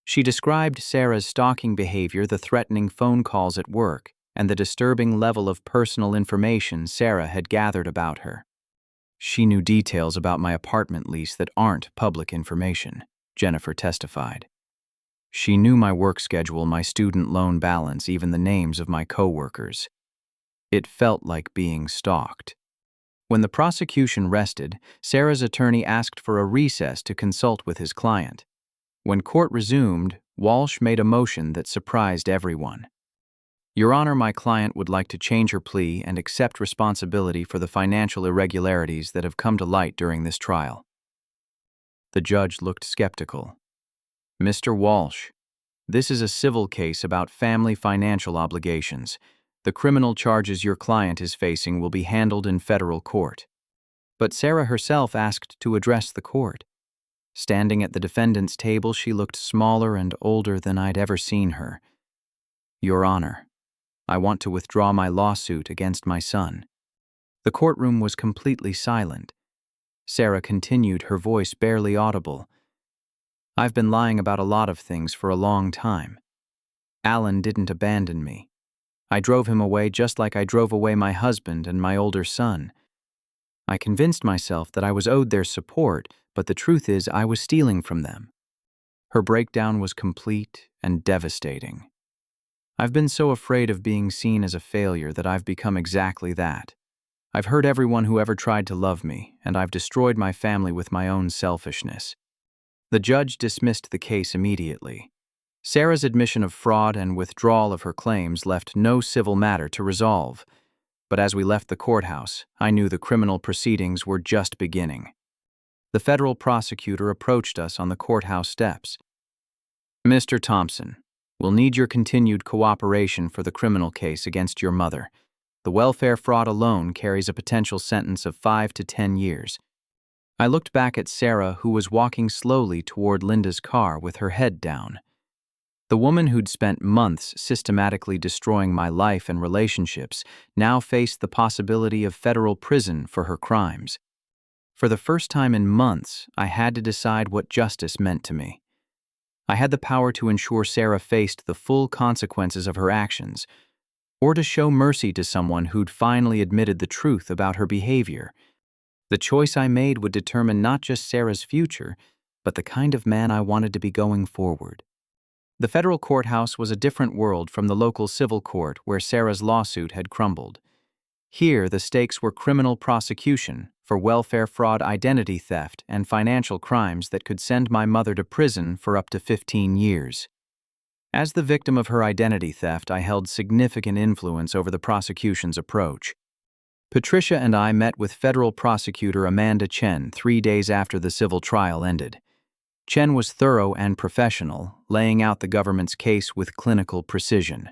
She described Sarah's stalking behavior, the threatening phone calls at work, and the disturbing level of personal information Sarah had gathered about her. She knew details about my apartment lease that aren't public information, Jennifer testified. She knew my work schedule, my student loan balance, even the names of my coworkers. It felt like being stalked. When the prosecution rested, Sarah's attorney asked for a recess to consult with his client. When court resumed, Walsh made a motion that surprised everyone. Your Honor, my client would like to change her plea and accept responsibility for the financial irregularities that have come to light during this trial. The judge looked skeptical. Mr. Walsh, this is a civil case about family financial obligations. The criminal charges your client is facing will be handled in federal court. But Sarah herself asked to address the court. Standing at the defendant's table, she looked smaller and older than I'd ever seen her. Your Honor, I want to withdraw my lawsuit against my son. The courtroom was completely silent. Sarah continued, her voice barely audible. I've been lying about a lot of things for a long time. Alan didn't abandon me. I drove him away just like I drove away my husband and my older son. I convinced myself that I was owed their support, but the truth is I was stealing from them. Her breakdown was complete and devastating. I've been so afraid of being seen as a failure that I've become exactly that. I've hurt everyone who ever tried to love me, and I've destroyed my family with my own selfishness. The judge dismissed the case immediately. Sarah's admission of fraud and withdrawal of her claims left no civil matter to resolve. But as we left the courthouse, I knew the criminal proceedings were just beginning. The federal prosecutor approached us on the courthouse steps. Mr. Thompson, we'll need your continued cooperation for the criminal case against your mother. The welfare fraud alone carries a potential sentence of 5 to 10 years. I looked back at Sarah, who was walking slowly toward Linda's car with her head down. The woman who'd spent months systematically destroying my life and relationships now faced the possibility of federal prison for her crimes. For the first time in months, I had to decide what justice meant to me. I had the power to ensure Sarah faced the full consequences of her actions, or to show mercy to someone who'd finally admitted the truth about her behavior. The choice I made would determine not just Sarah's future, but the kind of man I wanted to be going forward. The federal courthouse was a different world from the local civil court where Sarah's lawsuit had crumbled. Here, the stakes were criminal prosecution for welfare fraud, identity theft, and financial crimes that could send my mother to prison for up to 15 years. As the victim of her identity theft, I held significant influence over the prosecution's approach. Patricia and I met with federal prosecutor Amanda Chen 3 days after the civil trial ended. Chen was thorough and professional, laying out the government's case with clinical precision.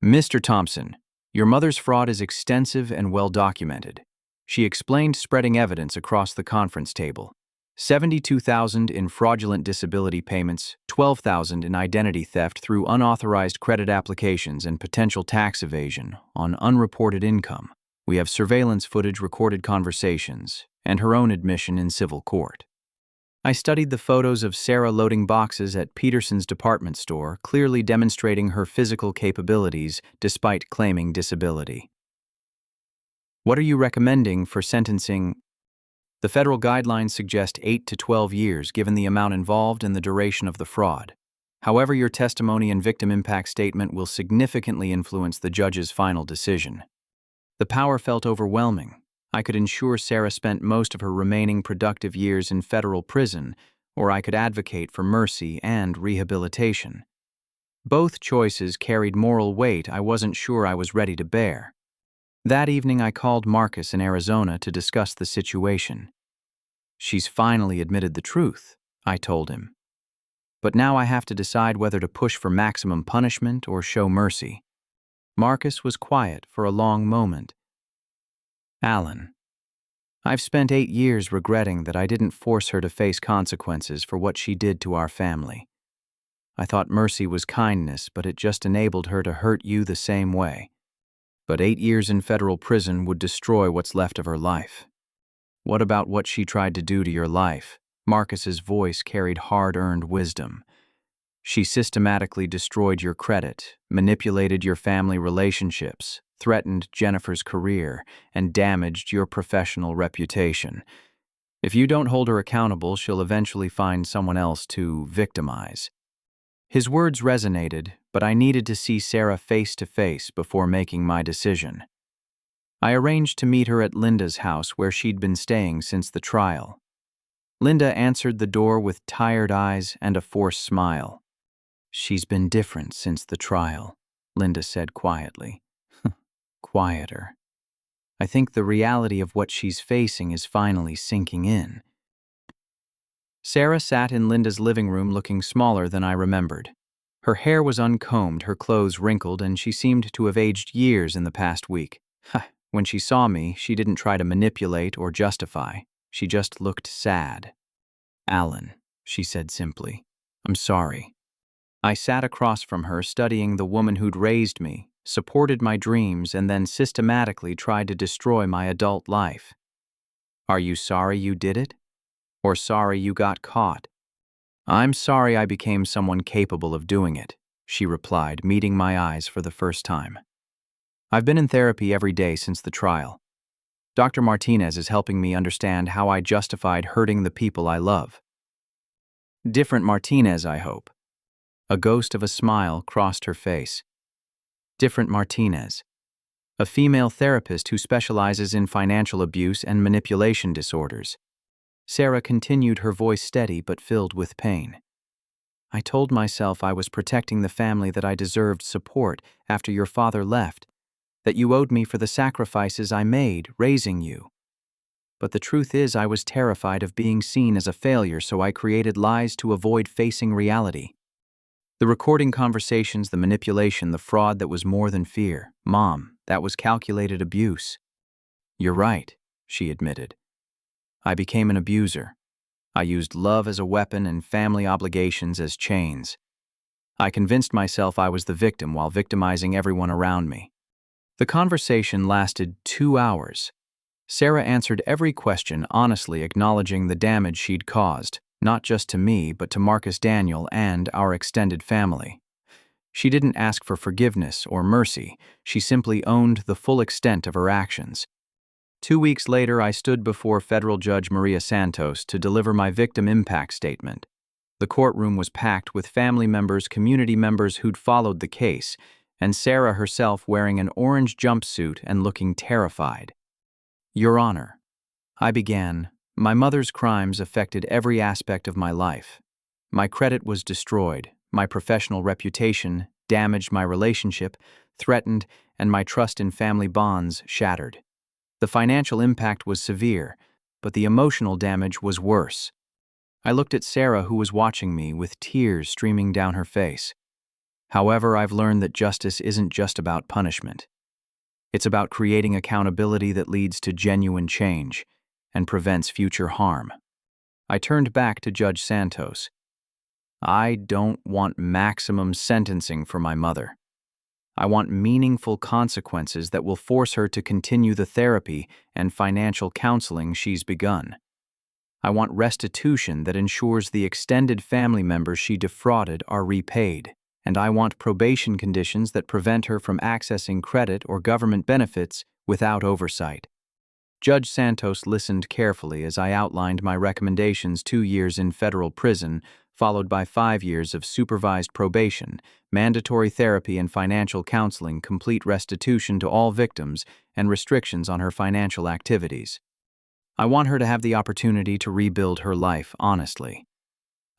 Mr. Thompson, your mother's fraud is extensive and well documented. She explained, spreading evidence across the conference table. 72,000 in fraudulent disability payments, 12,000 in identity theft through unauthorized credit applications and potential tax evasion on unreported income. We have surveillance footage, recorded conversations, and her own admission in civil court. I studied the photos of Sarah loading boxes at Peterson's department store, clearly demonstrating her physical capabilities despite claiming disability. What are you recommending for sentencing? The federal guidelines suggest 8 to 12 years given the amount involved and the duration of the fraud. However, your testimony and victim impact statement will significantly influence the judge's final decision. The power felt overwhelming. I could ensure Sarah spent most of her remaining productive years in federal prison, or I could advocate for mercy and rehabilitation. Both choices carried moral weight I wasn't sure I was ready to bear. That evening, I called Marcus in Arizona to discuss the situation. She's finally admitted the truth, I told him. But now I have to decide whether to push for maximum punishment or show mercy. Marcus was quiet for a long moment. Alan, I've spent 8 years regretting that I didn't force her to face consequences for what she did to our family. I thought mercy was kindness, but it just enabled her to hurt you the same way. But 8 years in federal prison would destroy what's left of her life. What about what she tried to do to your life? Marcus's voice carried hard-earned wisdom. She systematically destroyed your credit, manipulated your family relationships, threatened Jennifer's career, and damaged your professional reputation. If you don't hold her accountable, she'll eventually find someone else to victimize. His words resonated, but I needed to see Sarah face to face before making my decision. I arranged to meet her at Linda's house where she'd been staying since the trial. Linda answered the door with tired eyes and a forced smile. She's been different since the trial, Linda said quietly. Quieter. I think the reality of what she's facing is finally sinking in. Sarah sat in Linda's living room looking smaller than I remembered. Her hair was uncombed, her clothes wrinkled, and she seemed to have aged years in the past week. When she saw me, she didn't try to manipulate or justify. She just looked sad. Alan, she said simply, I'm sorry. I sat across from her, studying the woman who'd raised me, supported my dreams, and then systematically tried to destroy my adult life. Are you sorry you did it? Or sorry you got caught? I'm sorry I became someone capable of doing it, she replied, meeting my eyes for the first time. I've been in therapy every day since the trial. Dr. Martinez is helping me understand how I justified hurting the people I love. Different Martinez, I hope. A ghost of a smile crossed her face. Different Martinez, a female therapist who specializes in financial abuse and manipulation disorders. Sarah continued, her voice steady but filled with pain. I told myself I was protecting the family that I deserved support after your father left, that you owed me for the sacrifices I made raising you. But the truth is I was terrified of being seen as a failure, so I created lies to avoid facing reality. The recording conversations, the manipulation, the fraud that was more than fear. Mom, that was calculated abuse. You're right, she admitted. I became an abuser. I used love as a weapon and family obligations as chains. I convinced myself I was the victim while victimizing everyone around me. The conversation lasted 2 hours. Sarah answered every question honestly, acknowledging the damage she'd caused, not just to me, but to Marcus Daniel and our extended family. She didn't ask for forgiveness or mercy. She simply owned the full extent of her actions. 2 weeks later, I stood before Federal Judge Maria Santos to deliver my victim impact statement. The courtroom was packed with family members, community members who'd followed the case, and Sarah herself wearing an orange jumpsuit and looking terrified. Your Honor, I began, my mother's crimes affected every aspect of my life. My credit was destroyed, my professional reputation damaged, my relationship threatened, and my trust in family bonds shattered. The financial impact was severe, but the emotional damage was worse. I looked at Sarah, who was watching me with tears streaming down her face. However, I've learned that justice isn't just about punishment. It's about creating accountability that leads to genuine change and prevents future harm. I turned back to Judge Santos. I don't want maximum sentencing for my mother. I want meaningful consequences that will force her to continue the therapy and financial counseling she's begun. I want restitution that ensures the extended family members she defrauded are repaid, and I want probation conditions that prevent her from accessing credit or government benefits without oversight. Judge Santos listened carefully as I outlined my recommendations: 2 years in federal prison, followed by 5 years of supervised probation, mandatory therapy and financial counseling, complete restitution to all victims, and restrictions on her financial activities. I want her to have the opportunity to rebuild her life honestly.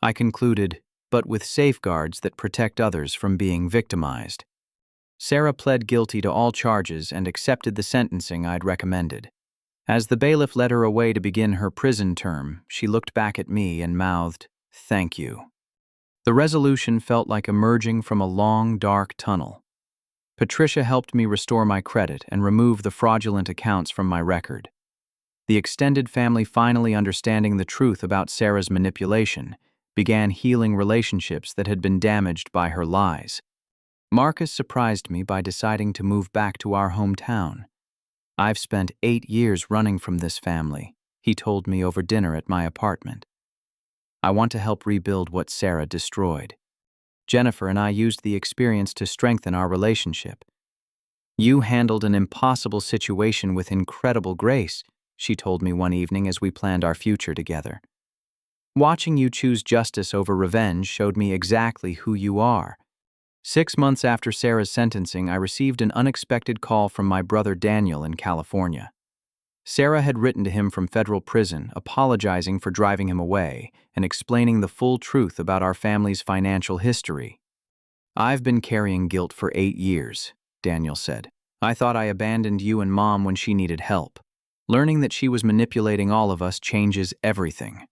I concluded, but with safeguards that protect others from being victimized. Sarah pled guilty to all charges and accepted the sentencing I'd recommended. As the bailiff led her away to begin her prison term, she looked back at me and mouthed, "Thank you." The resolution felt like emerging from a long, dark tunnel. Patricia helped me restore my credit and remove the fraudulent accounts from my record. The extended family, finally understanding the truth about Sarah's manipulation, began healing relationships that had been damaged by her lies. Marcus surprised me by deciding to move back to our hometown. "I've spent 8 years running from this family," he told me over dinner at my apartment. "I want to help rebuild what Sarah destroyed." Jennifer and I used the experience to strengthen our relationship. "You handled an impossible situation with incredible grace," she told me one evening as we planned our future together. "Watching you choose justice over revenge showed me exactly who you are." 6 months after Sarah's sentencing, I received an unexpected call from my brother Daniel in California. Sarah had written to him from federal prison, apologizing for driving him away and explaining the full truth about our family's financial history. "I've been carrying guilt for 8 years, Daniel said. "I thought I abandoned you and Mom when she needed help. Learning that she was manipulating all of us changes everything."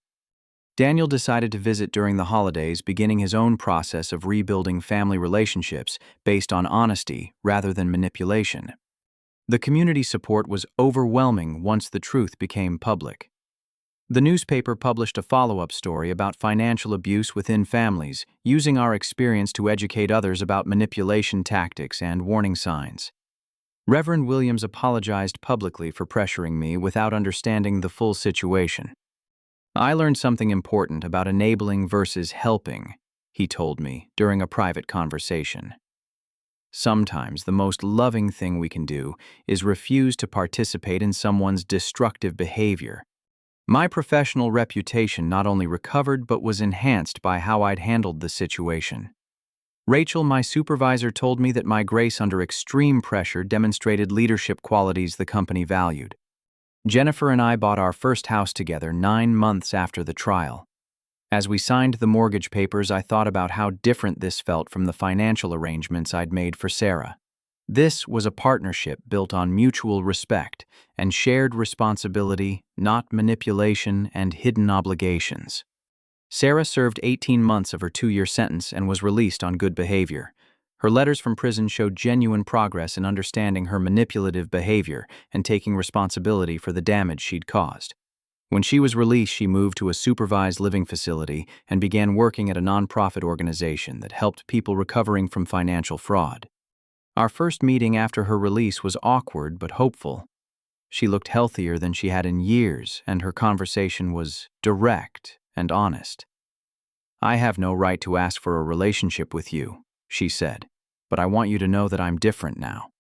Daniel decided to visit during the holidays, beginning his own process of rebuilding family relationships based on honesty rather than manipulation. The community support was overwhelming once the truth became public. The newspaper published a follow-up story about financial abuse within families, using our experience to educate others about manipulation tactics and warning signs. Reverend Williams apologized publicly for pressuring me without understanding the full situation. "I learned something important about enabling versus helping," he told me during a private conversation. "Sometimes the most loving thing we can do is refuse to participate in someone's destructive behavior." My professional reputation not only recovered but was enhanced by how I'd handled the situation. Rachel, my supervisor, told me that my grace under extreme pressure demonstrated leadership qualities the company valued. Jennifer and I bought our first house together 9 months after the trial. As we signed the mortgage papers, I thought about how different this felt from the financial arrangements I'd made for Sarah. This was a partnership built on mutual respect and shared responsibility, not manipulation and hidden obligations. Sarah served 18 months of her 2-year sentence and was released on good behavior. Her letters from prison showed genuine progress in understanding her manipulative behavior and taking responsibility for the damage she'd caused. When she was released, she moved to a supervised living facility and began working at a nonprofit organization that helped people recovering from financial fraud. Our first meeting after her release was awkward but hopeful. She looked healthier than she had in years, and her conversation was direct and honest. "I have no right to ask for a relationship with you," she said, "but I want you to know that I'm different now.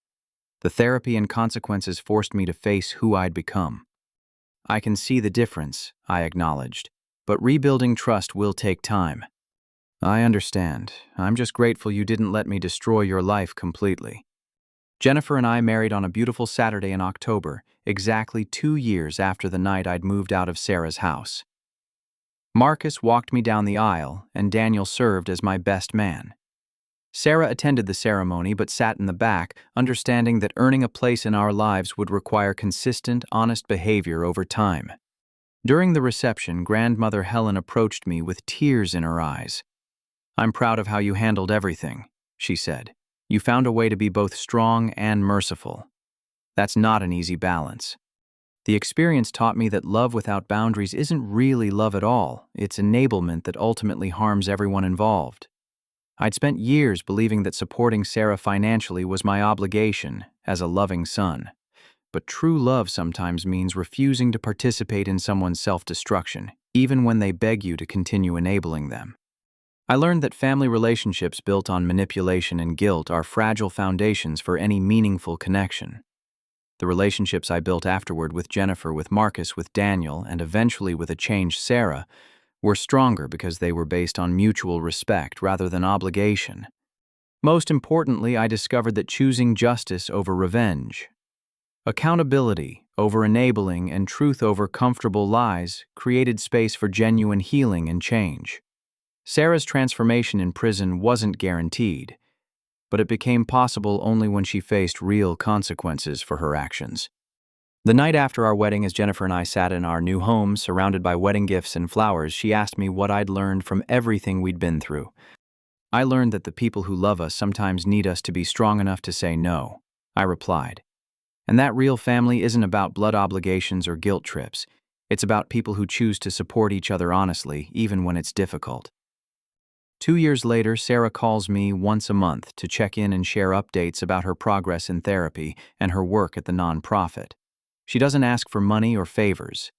The therapy and consequences forced me to face who I'd become." "I can see the difference," I acknowledged, "but rebuilding trust will take time." "I understand. I'm just grateful you didn't let me destroy your life completely." Jennifer and I married on a beautiful Saturday in October, exactly 2 years after the night I'd moved out of Sarah's house. Marcus walked me down the aisle, and Daniel served as my best man. Sarah attended the ceremony but sat in the back, understanding that earning a place in our lives would require consistent, honest behavior over time. During the reception, Grandmother Helen approached me with tears in her eyes. "I'm proud of how you handled everything," she said. "You found a way to be both strong and merciful. That's not an easy balance." The experience taught me that love without boundaries isn't really love at all. It's enablement that ultimately harms everyone involved. I'd spent years believing that supporting Sarah financially was my obligation as a loving son. But true love sometimes means refusing to participate in someone's self-destruction, even when they beg you to continue enabling them. I learned that family relationships built on manipulation and guilt are fragile foundations for any meaningful connection. The relationships I built afterward with Jennifer, with Marcus, with Daniel, and eventually with a changed Sarah were stronger because they were based on mutual respect rather than obligation. Most importantly, I discovered that choosing justice over revenge, accountability over enabling, and truth over comfortable lies created space for genuine healing and change. Sarah's transformation in prison wasn't guaranteed, but it became possible only when she faced real consequences for her actions. The night after our wedding, as Jennifer and I sat in our new home surrounded by wedding gifts and flowers, she asked me what I'd learned from everything we'd been through. "I learned that the people who love us sometimes need us to be strong enough to say no," I replied. "And that real family isn't about blood obligations or guilt trips. It's about people who choose to support each other honestly, even when it's difficult." 2 years later, Sarah calls me once a month to check in and share updates about her progress in therapy and her work at the nonprofit. She doesn't ask for money or favors.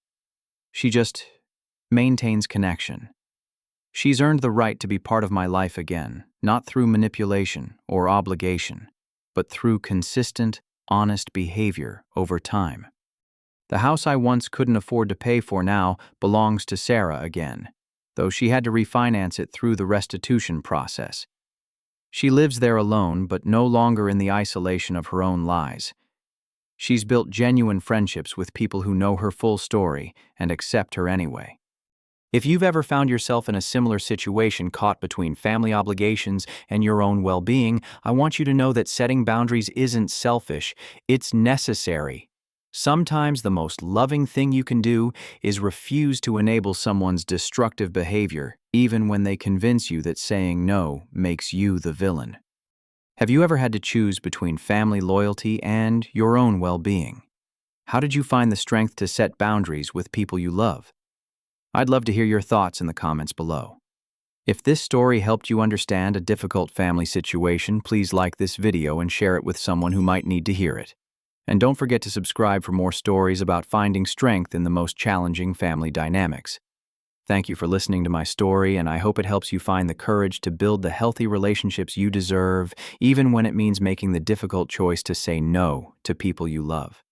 She just maintains connection. She's earned the right to be part of my life again, not through manipulation or obligation, but through consistent, honest behavior over time. The house I once couldn't afford to pay for now belongs to Sarah again, though she had to refinance it through the restitution process. She lives there alone, but no longer in the isolation of her own lies. She's built genuine friendships with people who know her full story and accept her anyway. If you've ever found yourself in a similar situation, caught between family obligations and your own well-being, I want you to know that setting boundaries isn't selfish, it's necessary. Sometimes the most loving thing you can do is refuse to enable someone's destructive behavior, even when they convince you that saying no makes you the villain. Have you ever had to choose between family loyalty and your own well-being? How did you find the strength to set boundaries with people you love? I'd love to hear your thoughts in the comments below. If this story helped you understand a difficult family situation, please like this video and share it with someone who might need to hear it. And don't forget to subscribe for more stories about finding strength in the most challenging family dynamics. Thank you for listening to my story, and I hope it helps you find the courage to build the healthy relationships you deserve, even when it means making the difficult choice to say no to people you love.